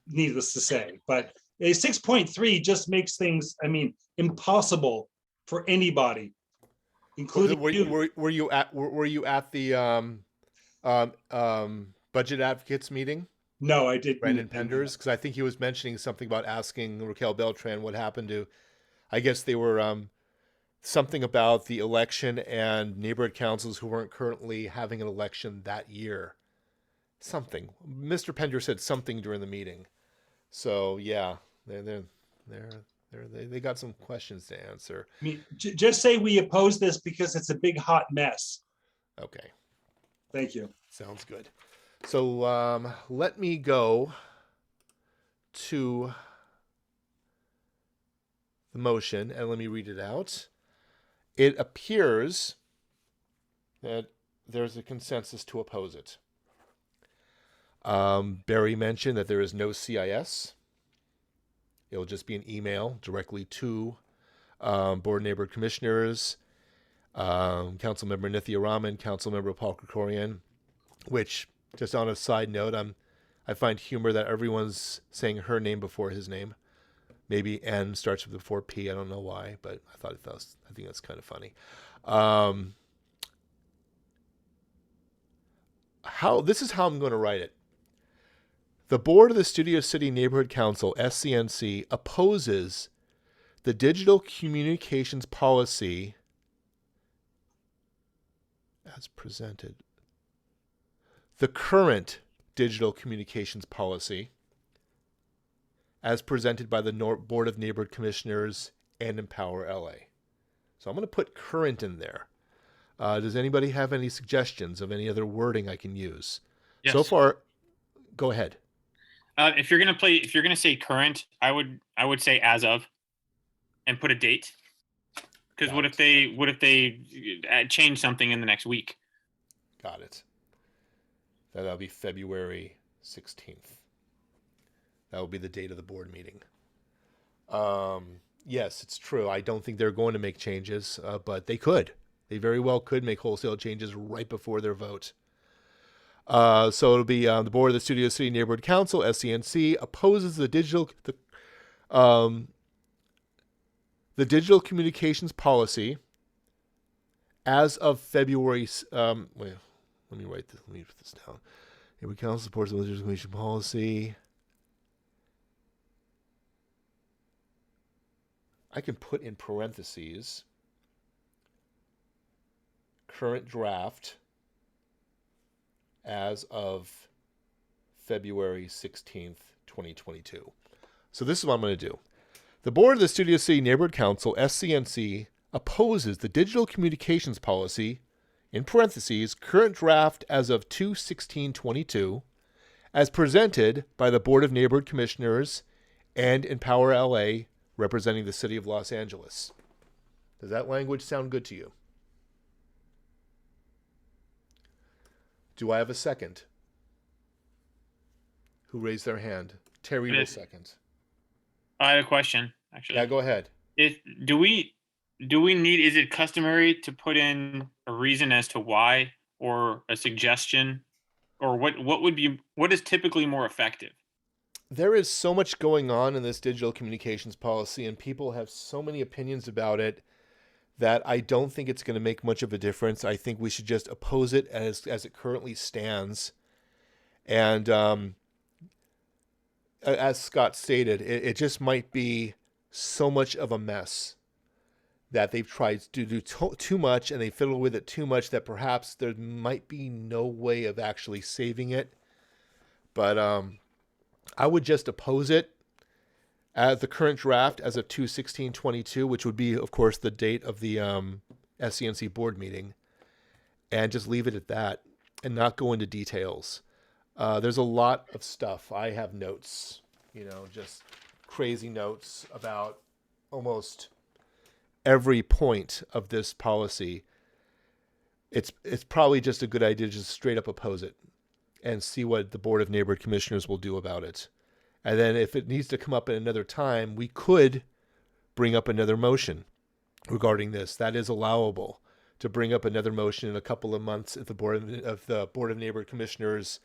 S7: needless to say. But a 6.3 just makes things, impossible for anybody, including you.
S1: Were you at the Budget Advocates meeting?
S7: No, I didn't.
S1: Brandon Penders, because I think he was mentioning something about asking Raquel Beltran what happened to, I guess they were something about the election and neighborhood councils who weren't currently having an election that year. Something. Mr. Pender said something during the meeting. So yeah, they got some questions to answer.
S7: Just say we oppose this because it's a big hot mess.
S1: Okay.
S7: Thank you.
S1: Sounds good. So let me go to the motion and let me read it out. It appears that there's a consensus to oppose it. Barry mentioned that there is no CIS. It'll just be an email directly to board neighborhood commissioners, Councilmember Nithya Raman, Councilmember Paul Krikorian, which, just on a side note, I find humor that everyone's saying her name before his name. Maybe N starts with before P. I don't know why, but I think that's kind of funny. This is how I'm going to write it. The board of the Studio City Neighborhood Council, SCNC, opposes the digital communications policy as presented. The current digital communications policy as presented by the Board of Neighborhood Commissioners and Empower LA. So I'm going to put current in there. Does anybody have any suggestions of any other wording I can use?
S3: Yes.
S1: So far, go ahead.
S3: If you're gonna say current, I would say as of, and put a date. Because what if they change something in the next week?
S1: Got it. That'll be February 16th. That will be the date of the board meeting. Yes, it's true. I don't think they're going to make changes, but they could. They very well could make wholesale changes right before their vote. So it'll be the board of the Studio City Neighborhood Council, SCNC, opposes the digital communications policy as of February. Wait, let me write this. Let me put this down. Neighborhood Council supports the digital communication policy. I can put in parentheses current draft as of February 16th, 2022. So this is what I'm going to do. The board of the Studio City Neighborhood Council, SCNC, opposes the digital communications policy, in parentheses, current draft as of 2/16/22, as presented by the Board of Neighborhood Commissioners and Empower LA, representing the city of Los Angeles. Does that language sound good to you? Do I have a second? Who raised their hand? Terry will second.
S3: I had a question, actually.
S1: Yeah, go ahead.
S3: Do we need, is it customary to put in a reason as to why, or a suggestion, or what is typically more effective?
S1: There is so much going on in this digital communications policy, and people have so many opinions about it that I don't think it's going to make much of a difference. I think we should just oppose it as it currently stands. And as Scott stated, it just might be so much of a mess that they've tried to do too much, and they fiddle with it too much that perhaps there might be no way of actually saving it. But I would just oppose it as the current draft as of 2/16/22, which would be, of course, the date of the SCNC board meeting, and just leave it at that and not go into details. There's a lot of stuff. I have notes, just crazy notes about almost every point of this policy. It's probably just a good idea to just straight up oppose it and see what the Board of Neighborhood Commissioners will do about it. And then if it needs to come up at another time, we could bring up another motion regarding this. That is allowable, to bring up another motion in a couple of months if the Board of Neighborhood Commissioners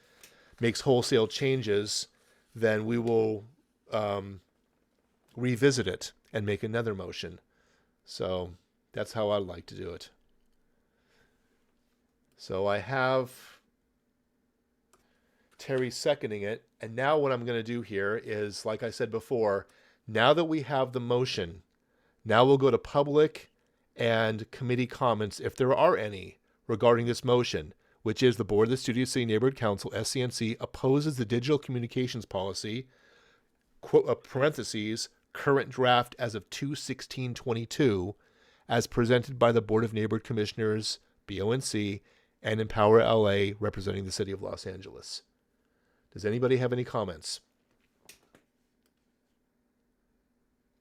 S1: makes wholesale changes. Then we will revisit it and make another motion. So that's how I'd like to do it. So I have Terry seconding it. And now what I'm going to do here is, like I said before, now that we have the motion, now we'll go to public and committee comments, if there are any, regarding this motion, which is the Board of the Studio City Neighborhood Council, SCNC, opposes the digital communications policy, parentheses, current draft as of 2/16/22, as presented by the Board of Neighborhood Commissioners, BONC, and Empower LA, representing the city of Los Angeles. Does anybody have any comments?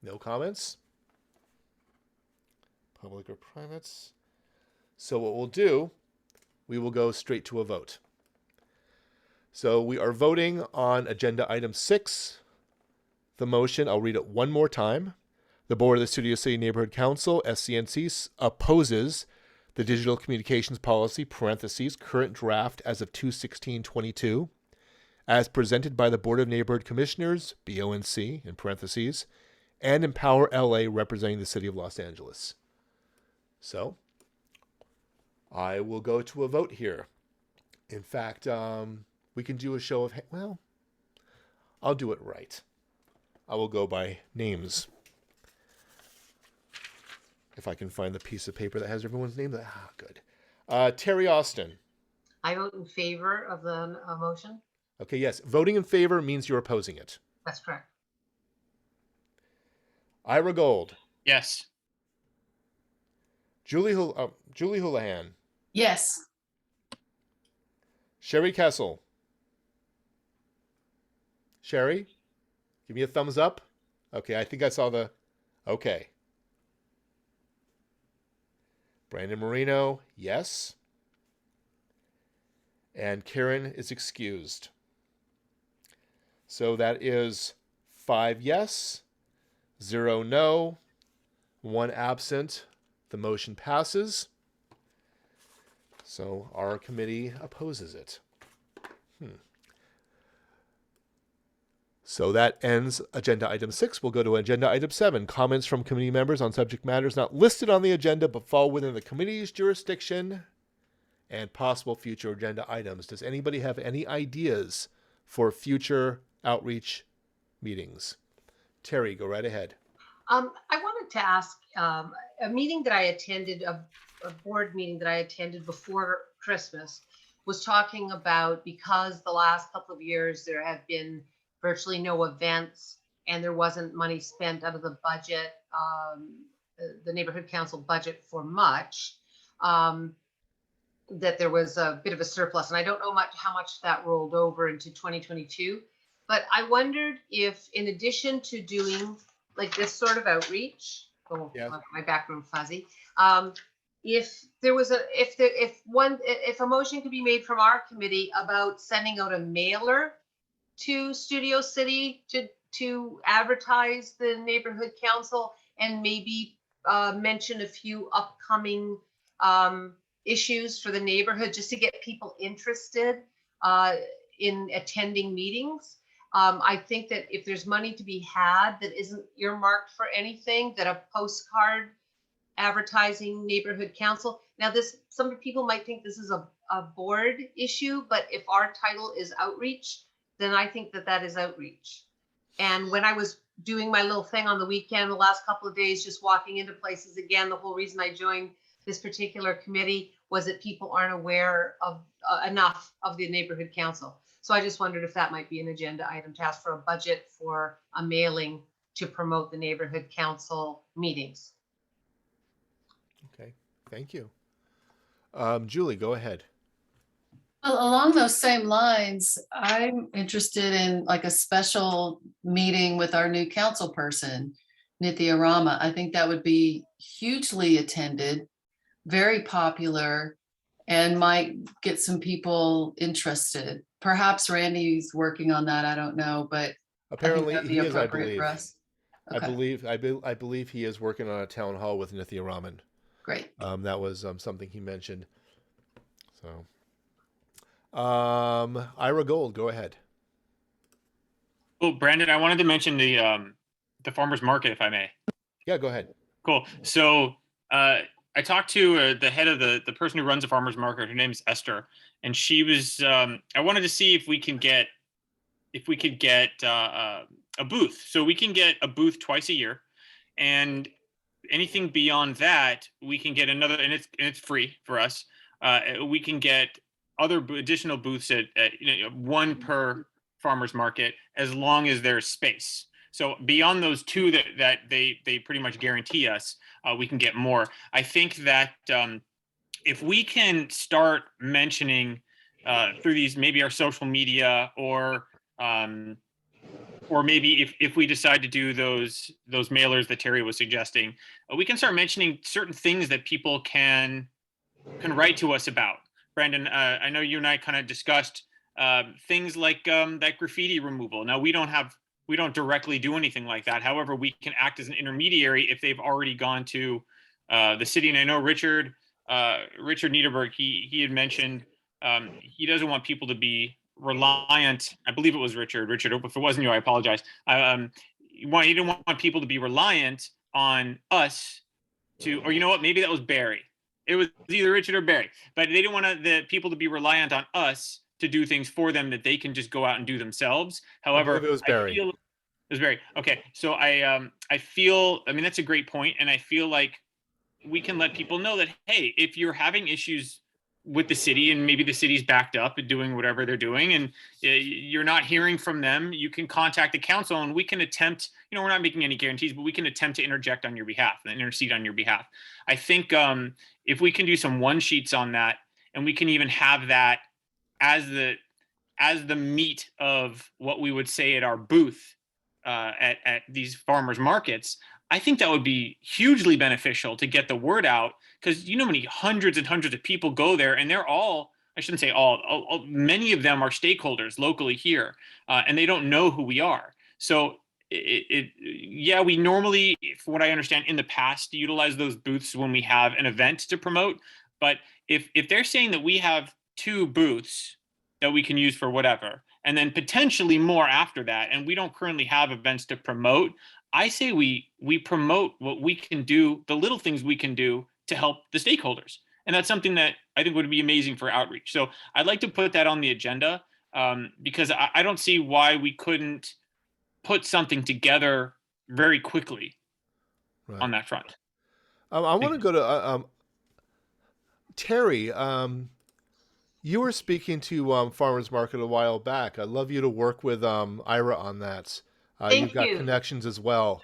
S1: No comments? Public or privates? So what we'll do we will go straight to a vote. So we are voting on agenda item 6. The motion, I'll read it one more time. The Board of the Studio City Neighborhood Council, SCNC, opposes the digital communications policy, parentheses, current draft as of 2/16/22, as presented by the Board of Neighborhood Commissioners, BONC, in parentheses, and Empower LA representing the City of Los Angeles. So, I will go to a vote here. In fact, we can do a show of, well, I'll do it right. I will go by names. If I can find the piece of paper that has everyone's name. Good. Terry Austin.
S2: I vote in favor of the motion.
S1: Okay, yes. Voting in favor means you're opposing it.
S2: That's correct.
S1: Ira Gold.
S3: Yes.
S1: Julie Houlihan.
S8: Yes.
S1: Sherry Kessel. Sherry, give me a thumbs up. Okay, I think I saw the... Okay. Brandon Marino, yes. And Karen is excused. So that is 5 yes, 0 no, 1 absent. The motion passes. So our committee opposes it. So that ends agenda item 6. We'll go to agenda item 7. Comments from committee members on subject matters not listed on the agenda but fall within the committee's jurisdiction and possible future agenda items. Does anybody have any ideas for future outreach meetings? Terry, go right ahead.
S2: I wanted to ask a meeting that I attended, a board meeting that I attended before Christmas, was talking about, because the last couple of years there have been virtually no events and there wasn't money spent out of the budget, the neighborhood council budget for much, that there was a bit of a surplus. And I don't know how much that rolled over into 2022, but I wondered if, in addition to doing like this sort of outreach,
S1: Yes.
S2: my backroom fuzzy, if there was if a motion could be made from our committee about sending out a mailer to Studio City to advertise the neighborhood council and maybe mention a few upcoming issues for the neighborhood, just to get people interested in attending meetings. I think that if there's money to be had that isn't earmarked for anything, that a postcard advertising neighborhood council. Now, some people might think this is a board issue, but if our title is outreach, then I think that is outreach. And when I was doing my little thing on the weekend, the last couple of days, just walking into places again, the whole reason I joined this particular committee was that people aren't aware of enough of the neighborhood council. So I just wondered if that might be an agenda item, to ask for a budget for a mailing to promote the neighborhood council meetings.
S1: Okay, thank you. Julie, go ahead.
S8: Well, along those same lines, I'm interested in like a special meeting with our new council person, Nithya Rama. I think that would be hugely attended, very popular, and might get some people interested. Perhaps Randy's working on that. I don't know, but
S1: Apparently he is, I
S8: appropriate
S1: believe.
S8: for us. Okay.
S1: I believe he is working on a town hall with Nithya Raman.
S8: Great.
S1: That was something he mentioned. So, Ira Gold, go ahead.
S3: Well, Brandon, I wanted to mention the farmers market, if I may.
S1: Yeah, go ahead.
S3: Cool. So I talked to the head of the person who runs the farmers market. Her name is Esther, and she was. I wanted to see if we could get a booth. So we can get a booth twice a year, and anything beyond that, we can get another, and it's free for us. We can get other additional booths at one per farmers market, as long as there's space. So beyond those two that they pretty much guarantee us, we can get more. I think that if we can start mentioning through these, maybe our social media, or maybe if we decide to do those mailers that Terry was suggesting, we can start mentioning certain things that people can write to us about. Brandon, I know you and I kind of discussed things like that graffiti removal. Now, we don't directly do anything like that. However, we can act as an intermediary if they've already gone to the city. And I know Richard Niederberg, he had mentioned he doesn't want people to be reliant. I believe it was Richard. Richard, if it wasn't you, I apologize. He didn't want people to be reliant on us to, or you know what, maybe that was Barry. It was either Richard or Barry, but they didn't want the people to be reliant on us to do things for them that they can just go out and do themselves. However,
S1: it was Barry.
S3: it was Barry. Okay, so I feel, I mean, that's a great point, and I feel like we can let people know that, hey, if you're having issues with the city and maybe the city's backed up and doing whatever they're doing and you're not hearing from them, you can contact the council and we can attempt, you know, we're not making any guarantees, but we can attempt to interject on your behalf and intercede on your behalf. I think if we can do some one sheets on that, and we can even have that as the meat of what we would say at our booth at these farmers markets, I think that would be hugely beneficial to get the word out, because you know many hundreds and hundreds of people go there, and they're all, I shouldn't say all, many of them are stakeholders locally here, and they don't know who we are. So yeah, we normally, from what I understand, in the past, utilize those booths when we have an event to promote. But if they're saying that we have 2 booths that we can use for whatever, and then potentially more after that, and we don't currently have events to promote, I say we promote what we can do, the little things we can do to help the stakeholders. And that's something that I think would be amazing for outreach. So I'd like to put that on the agenda because I don't see why we couldn't put something together very quickly on that front.
S1: I want to go to Terry. You were speaking to Farmers Market a while back. I'd love you to work with Ira on that. You've got connections as well.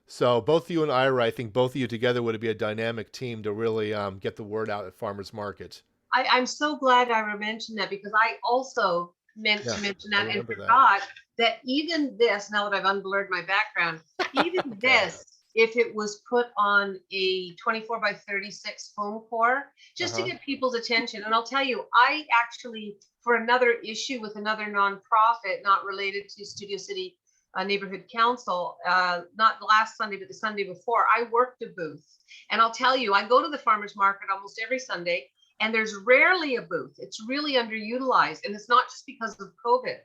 S1: So both you and Ira, I think both of you together would be a dynamic team to really get the word out at Farmers Market.
S2: I'm so glad Ira mentioned that, because I also meant to mention that and forgot that even this, now that I've unblurred my background, even this, if it was put on a 24/36 foam core, just to get people's attention. And I'll tell you, I actually, for another issue with another nonprofit, not related to Studio City Neighborhood Council, not last Sunday, but the Sunday before, I worked a booth. And I'll tell you, I go to the farmers market almost every Sunday, and there's rarely a booth. It's really underutilized, and it's not just because of COVID.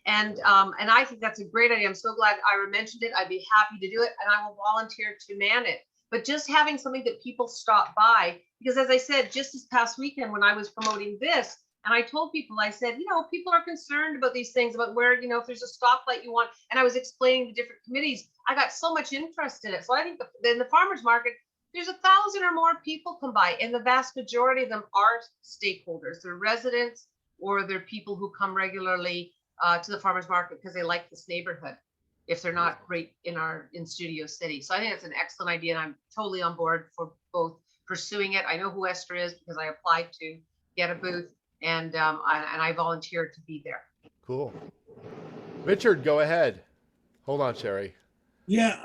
S2: And I think that's a great idea. I'm so glad Ira mentioned it. I'd be happy to do it, and I will volunteer to man it. But just having something that people stop by, because as I said, just this past weekend when I was promoting this, and I told people, I said, you know, people are concerned about these things, about where, you know, if there's a stoplight you want, and I was explaining the different committees. I got so much interest in it. So I think in the farmers market, there's 1,000 or more people come by, and the vast majority of them are stakeholders. They're residents, or they're people who come regularly to the farmers market because they like this neighborhood, if they're not right in Studio City. So I think it's an excellent idea, and I'm totally on board for both pursuing it. I know who Esther is because I applied to get a booth, and I volunteered to be there.
S1: Cool. Richard, go ahead. Hold on, Sherry.
S4: Yeah,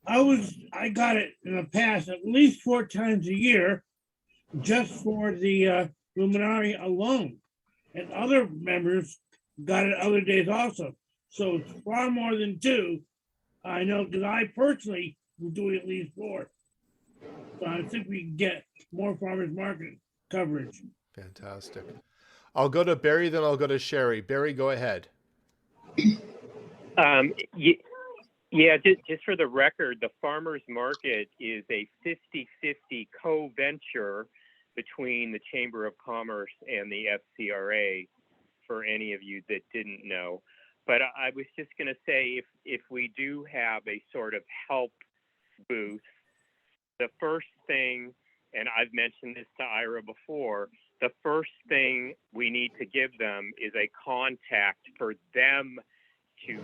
S4: I got it in the past at least 4 times a year, just for the Luminari alone, and other members got it other days also. So it's far more than 2. I know, because I personally will do at least 4. So I think we can get more farmers market coverage.
S1: Fantastic. I'll go to Barry, then I'll go to Sherry. Barry, go ahead.
S5: Yeah, just for the record, the farmers market is a 50-50 co-venture between the Chamber of Commerce and the FCRA, for any of you that didn't know. But I was just going to say, if we do have a sort of help booth, the first thing, and I've mentioned this to Ira before, the first thing we need to give them is a contact for them to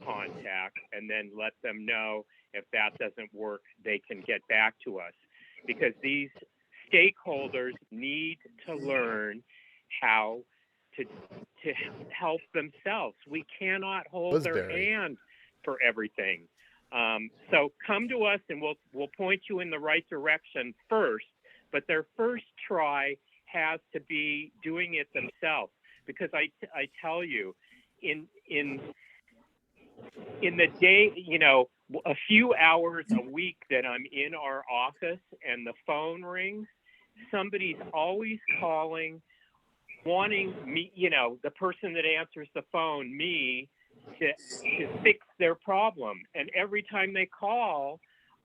S5: contact, and then let them know if that doesn't work, they can get back to us. Because these stakeholders need to learn how to help themselves. We cannot hold their hand for everything. So come to us, and we'll point you in the right direction first. But their first try has to be doing it themselves, because I tell you, in the day, you know, a few hours a week that I'm in our office and the phone rings, somebody's always calling, wanting me, you know, the person that answers the phone, me, to fix their problem. And every time they call,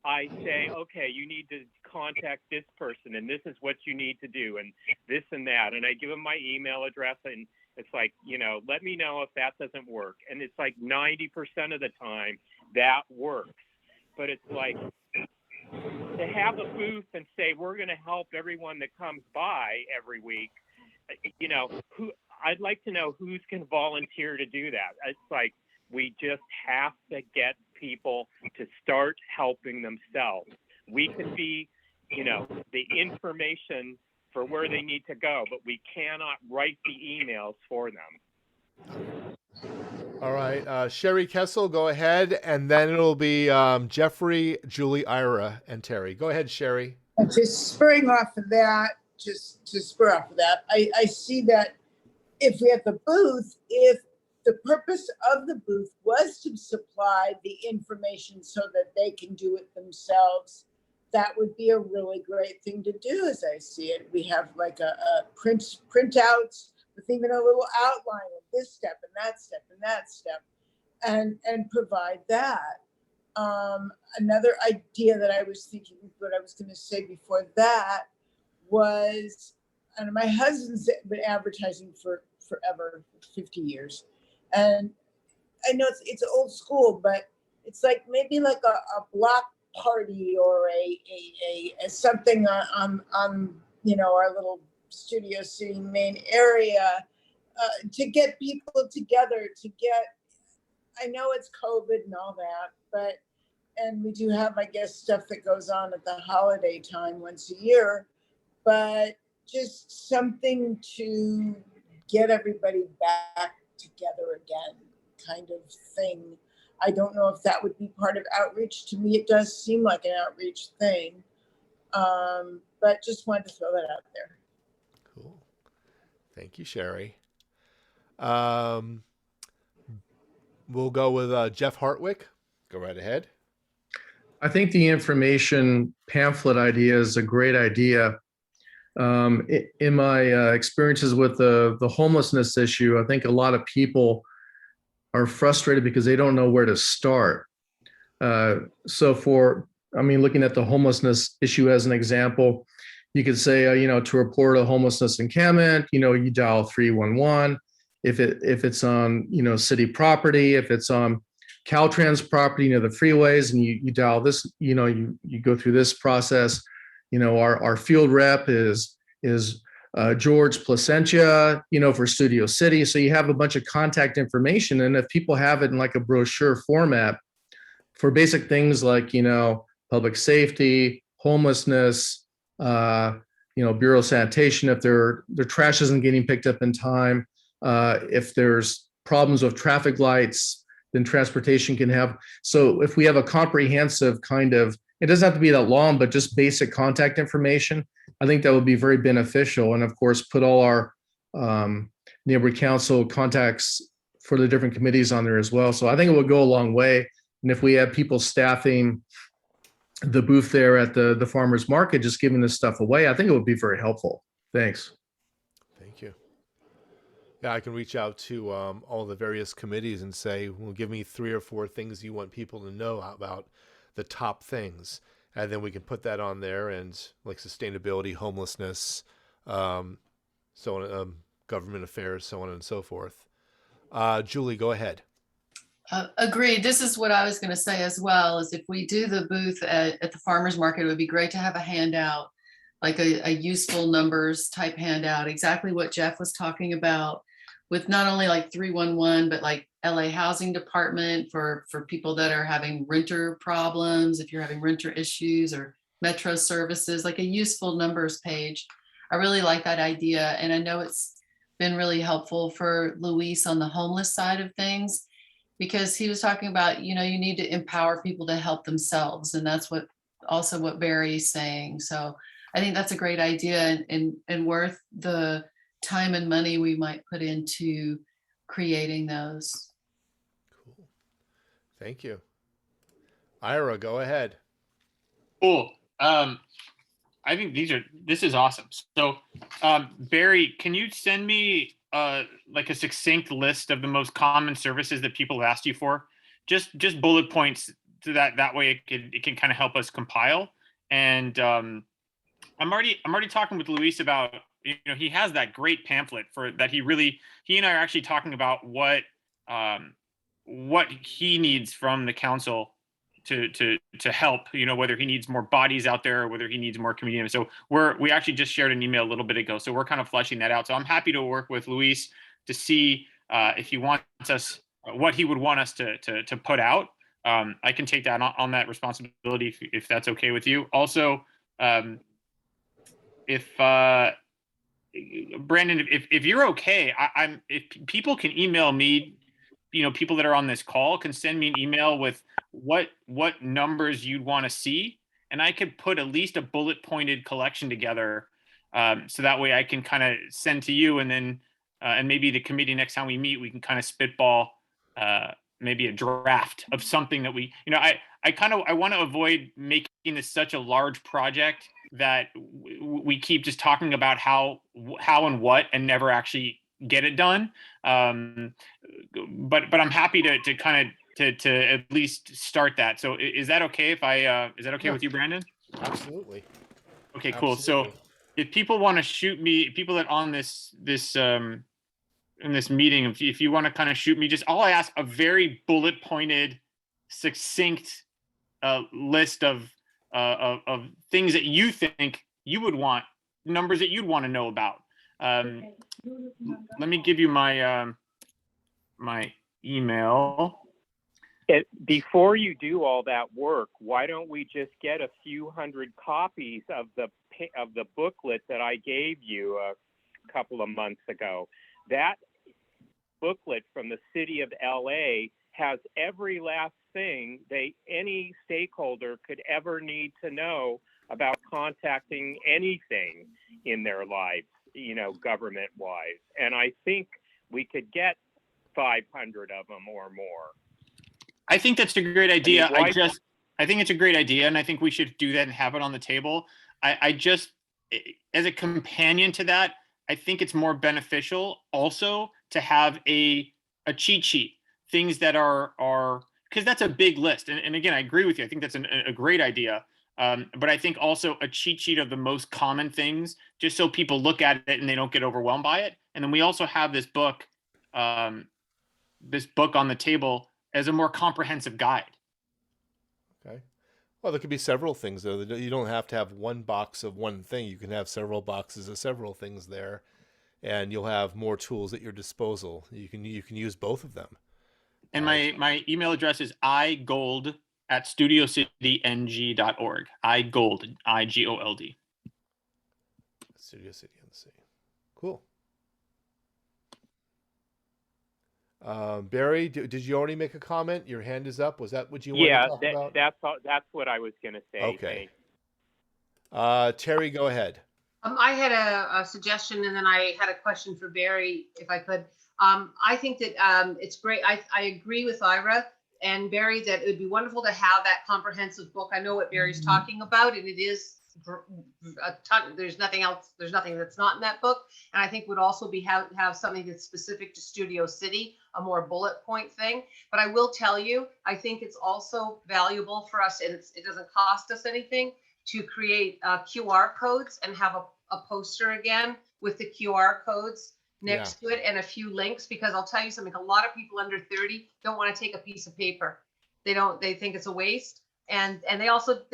S5: I say, okay, you need to contact this person, and this is what you need to do, and this and that. And I give them my email address, and it's like, you know, let me know if that doesn't work. And it's like 90% of the time that works. But it's like, to have a booth and say, we're going to help everyone that comes by every week, you know, I'd like to know who's going to volunteer to do that. It's like, we just have to get people to start helping themselves. We can be, you know, the information for where they need to go, but we cannot write the emails for them.
S1: All right, Sherry Kessel, go ahead, and then it'll be Jeffrey, Julie, Ira, and Terry. Go ahead, Sherry.
S12: Just spurring off of that, just to spur off of that, I see that if we have the booth, if the purpose of the booth was to supply the information so that they can do it themselves, that would be a really great thing to do as I see it. We have like a printouts with even a little outline of this step and that step and that step, and provide that. Another idea that I was thinking, what I was going to say before that was, and my husband's been advertising for forever, 50 years. And I know it's old school, but it's like maybe like a block party or a something on you know, our little Studio City main area, to get people together, I know it's COVID and all that, and we do have, I guess, stuff that goes on at the holiday time once a year, but just something to get everybody back together again, kind of thing. I don't know if that would be part of outreach. To me, it does seem like an outreach thing, but just wanted to throw that out there.
S1: Cool. Thank you, Sherry. We'll go with Jeff Hartwick. Go right ahead.
S11: I think the information pamphlet idea is a great idea. In my experiences with the homelessness issue, I think a lot of people are frustrated because they don't know where to start. Looking at the homelessness issue as an example, you could say, to report a homelessness encampment, you dial 311. If it's on, city property, if it's on Caltrans property, the freeways, and you dial this, you go through this process. Our field rep is George Placentia, for Studio City. So you have a bunch of contact information. And if people have it in like a brochure format for basic things like, public safety, homelessness, Bureau of Sanitation, if their trash isn't getting picked up in time, if there's problems with traffic lights, then transportation can have. So if we have a comprehensive kind of, it doesn't have to be that long, but just basic contact information, I think that would be very beneficial. And of course, put all our neighborhood council contacts for the different committees on there as well. So I think it would go a long way. And if we have people staffing the booth there at the farmer's market, just giving this stuff away, I think it would be very helpful. Thanks.
S1: Thank you. Yeah, I can reach out to all the various committees and say, well, give me 3 or 4 things you want people to know about the top things. And then we can put that on there, and like sustainability, homelessness, so on, government affairs, so on and so forth. Julie, go ahead.
S8: Agreed. This is what I was going to say as well, is if we do the booth at the farmer's market, it would be great to have a handout, like a useful numbers type handout, exactly what Jeff was talking about, with not only like 311, but like LA Housing Department for people that are having renter problems, if you're having renter issues, or Metro Services, like a useful numbers page. I really like that idea. And I know it's been really helpful for Luis on the homeless side of things, because he was talking about, you need to empower people to help themselves. And that's what Barry's saying. So I think that's a great idea and worth the time and money we might put into creating those.
S1: Cool. Thank you. Ira, go ahead.
S3: Cool. I think this is awesome. So, Barry, can you send me like a succinct list of the most common services that people have asked you for? Just bullet points to that way it can kind of help us compile. And I'm already talking with Luis about, he has that great pamphlet for that. He and I are actually talking about what he needs from the council to help, whether he needs more bodies out there or whether he needs more community members. So we actually just shared an email a little bit ago. So we're kind of fleshing that out. So I'm happy to work with Luis to see if he wants us, what he would want us to put out. I can take that on that responsibility if that's okay with you. Also, if Brandon, if you're okay, if people can email me, people that are on this call can send me an email with what numbers you'd want to see, and I could put at least a bullet pointed collection together, so that way I can kind of send to you, and then and maybe the committee next time we meet, we can kind of spitball maybe a draft of something that we, I want to avoid making this such a large project that we keep just talking about how and what and never actually get it done. But I'm happy to kind of to at least start that. So is that okay if is that okay with you, Brandon?
S1: Absolutely.
S3: Okay, cool.
S1: Absolutely.
S3: So if people want to shoot me, people that on this in this meeting, if you want to kind of shoot me, I'll ask a very bullet pointed, succinct list of things that you think you would want, numbers that you'd want to know about. Let me give you my my email.
S5: Before you do all that work, why don't we just get a few hundred copies of the booklet that I gave you a couple of months ago? That booklet from the city of LA has every last thing any stakeholder could ever need to know about contacting anything in their lives, government wise. And I think we could get 500 of them or more.
S3: I think that's a great idea.
S5: I mean,
S3: I think it's a great idea, and I think we should do that and have it on the table. I just, as a companion to that, I think it's more beneficial also to have a cheat sheet, things that are because that's a big list. And again, I agree with you. I think that's a great idea. But I think also a cheat sheet of the most common things, just so people look at it and they don't get overwhelmed by it. And then we also have this book on the table as a more comprehensive guide.
S1: Okay. Well, there could be several things, though. You don't have to have one box of one thing. You can have several boxes of several things there, and you'll have more tools at your disposal. You can use both of them.
S3: And my email address is igold@studiocityng.org. igold, IGOLD.
S1: Studio City NC. Cool. Barry, did you already make a comment? Your hand is up. Was that what you wanted to talk about?
S5: That's what I was going to say.
S1: Okay. Terry, go ahead.
S2: I had a suggestion, and then I had a question for Barry, if I could. I think that it's great. I agree with Ira and Barry that it would be wonderful to have that comprehensive book. I know what Barry's talking about, and it is a ton. There's nothing else. There's nothing that's not in that book. And I think would also be have something that's specific to Studio City, a more bullet point thing. But I will tell you, I think it's also valuable for us, and it doesn't cost us anything, to create QR codes and have a poster again with the QR codes next to it and a few links, because I'll tell you something, a lot of people under 30 don't want to take a piece of paper. They think it's a waste, and they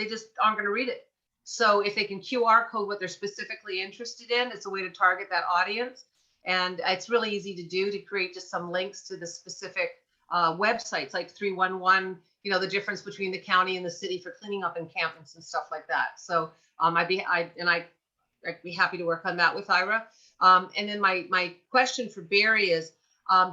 S2: just aren't going to read it. So if they can QR code what they're specifically interested in, it's a way to target that audience. And it's really easy to do, to create just some links to the specific websites, like 311, the difference between the county and the city for cleaning up encampments and stuff like that. So I'd be happy to work on that with Ira. And then my question for Barry is,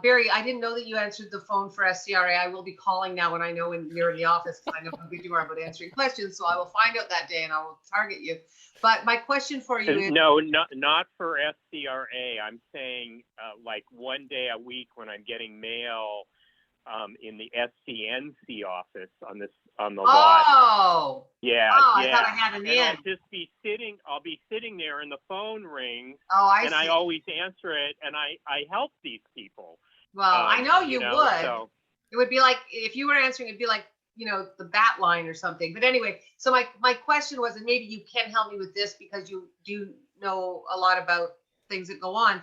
S2: Barry, I didn't know that you answered the phone for SCRA. I will be calling now when I know when you're in the office, because I know how good you are about answering questions. So I will find out that day and I will target you. But my question for you is,
S5: No, not for SCRA. I'm saying like one day a week when I'm getting mail in the SCNC office on the lot.
S2: oh,
S5: Yeah,
S2: oh,
S5: yeah.
S2: I thought I had an
S5: And I'll
S2: in.
S5: just be sitting. I'll be sitting there, and the phone rings,
S2: Oh, I
S5: and I
S2: see.
S5: always answer it, and I help these people.
S2: Well, I know you
S5: know,
S2: would.
S5: So.
S2: It would be like, if you were answering, it'd be like, the bat line or something. But anyway, so my question was, and maybe you can help me with this because you do know a lot about things that go on.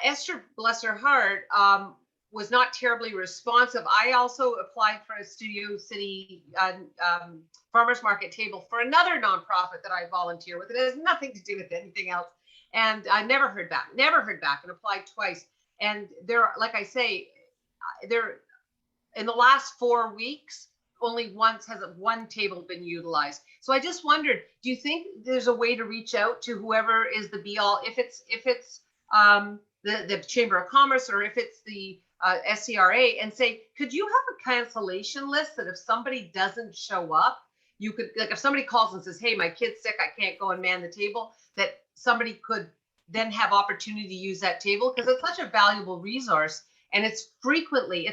S2: Esther, bless her heart, was not terribly responsive. I also applied for a Studio City farmers market table for another nonprofit that I volunteer with. It has nothing to do with anything else. And I never heard back, and applied twice. And there, like I say, there, in the last 4 weeks, only once has one table been utilized. So I just wondered, do you think there's a way to reach out to whoever is the be all, if it's the Chamber of Commerce, or if it's the SCRA, and say, could you have a cancellation list that if somebody doesn't show up, you could, like, if somebody calls and says, hey, my kid's sick, I can't go and man the table, that somebody could then have opportunity to use that table, because it's such a valuable resource. And it's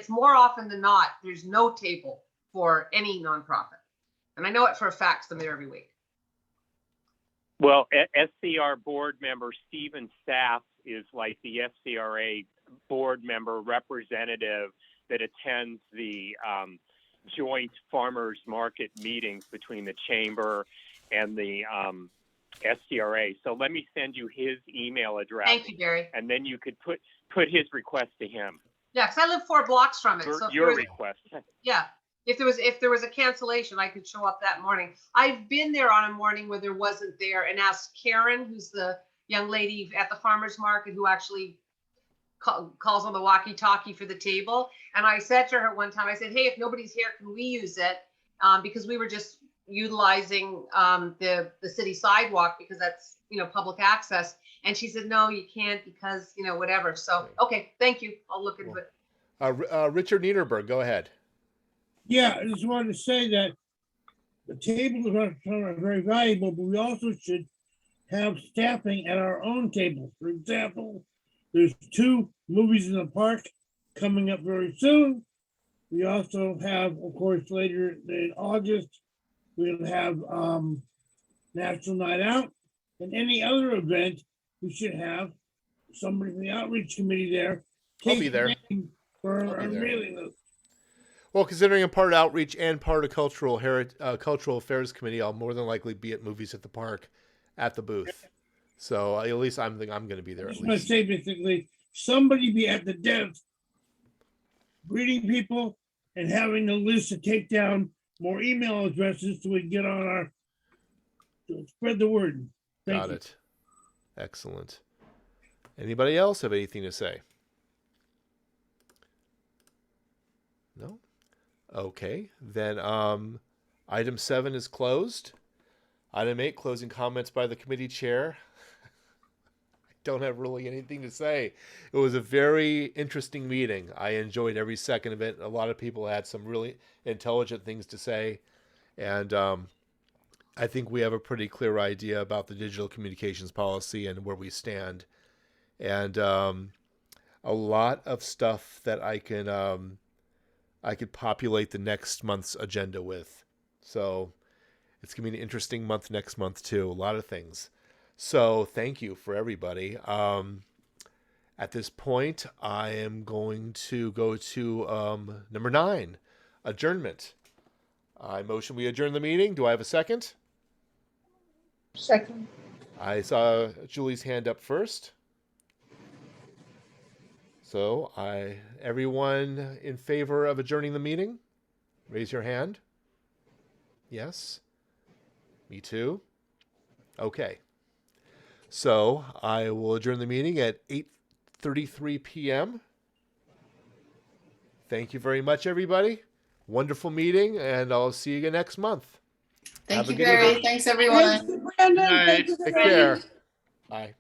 S2: more often than not, there's no table for any nonprofit. And I know it for a fact, 'cause I'm there every week.
S5: Well, SCR board member Stephen Sass is like the SCRA board member representative that attends the joint farmers market meetings between the chamber and the SCRA. So let me send you his email address.
S2: Thank you, Barry.
S5: And then you could put his request to him.
S2: Yeah, because I live 4 blocks from it. So if
S5: Your
S2: there was,
S5: request.
S2: yeah, if there was a cancellation, I could show up that morning. I've been there on a morning where there wasn't there, and asked Karen, who's the young lady at the farmers market who actually calls on the walkie-talkie for the table. And I said to her one time, I said, hey, if nobody's here, can we use it? Because we were just utilizing the city sidewalk, because that's public access. And she said, no, you can't, because whatever. So okay, thank you, I'll look into it.
S1: Richard Niederberg, go ahead.
S4: Yeah, I just wanted to say that the tables are very valuable, but we also should have staffing at our own tables. For example, there's 2 movies in the park coming up very soon. We also have, of course, later in August, we'll have National Night Out, and any other event, we should have somebody from the outreach committee there.
S1: I'll be there.
S4: For
S1: I'll
S4: our
S1: be there.
S4: mailing list.
S1: Well, considering I'm part of outreach and part of cultural affairs committee, I'll more than likely be at Movies at the Park at the booth. So at least I'm going to be there.
S4: I
S1: At
S4: just want to
S1: least.
S4: say basically, somebody be at the desk, greeting people and having a list to take down more email addresses so we can get on our, to spread the word. Thank
S1: Got
S4: you.
S1: it. Excellent. Anybody else have anything to say? No? Okay. Then item 7 is closed. Item 8, closing comments by the committee chair. I don't have really anything to say. It was a very interesting meeting. I enjoyed every second of it. A lot of people had some really intelligent things to say. And I think we have a pretty clear idea about the digital communications policy and where we stand. And a lot of stuff that I could populate the next month's agenda with. So it's going to be an interesting month next month too. A lot of things. So thank you for everybody. At this point, I am going to go to number 9, adjournment. I motion we adjourn the meeting. Do I have a second?
S12: Second.
S1: I saw Julie's hand up first. So everyone in favor of adjourning the meeting, raise your hand. Yes. Me too. Okay. So I will adjourn the meeting at 8:33 p.m. Thank you very much, everybody. Wonderful meeting, and I'll see you again next month.
S8: Thank
S1: Have a
S8: you,
S1: good
S8: Barry.
S1: evening.
S8: Thanks, everyone.
S12: Thank you, Brandon.
S3: Night.
S12: Thank you,
S1: Take
S12: Brandon.
S1: care. Bye.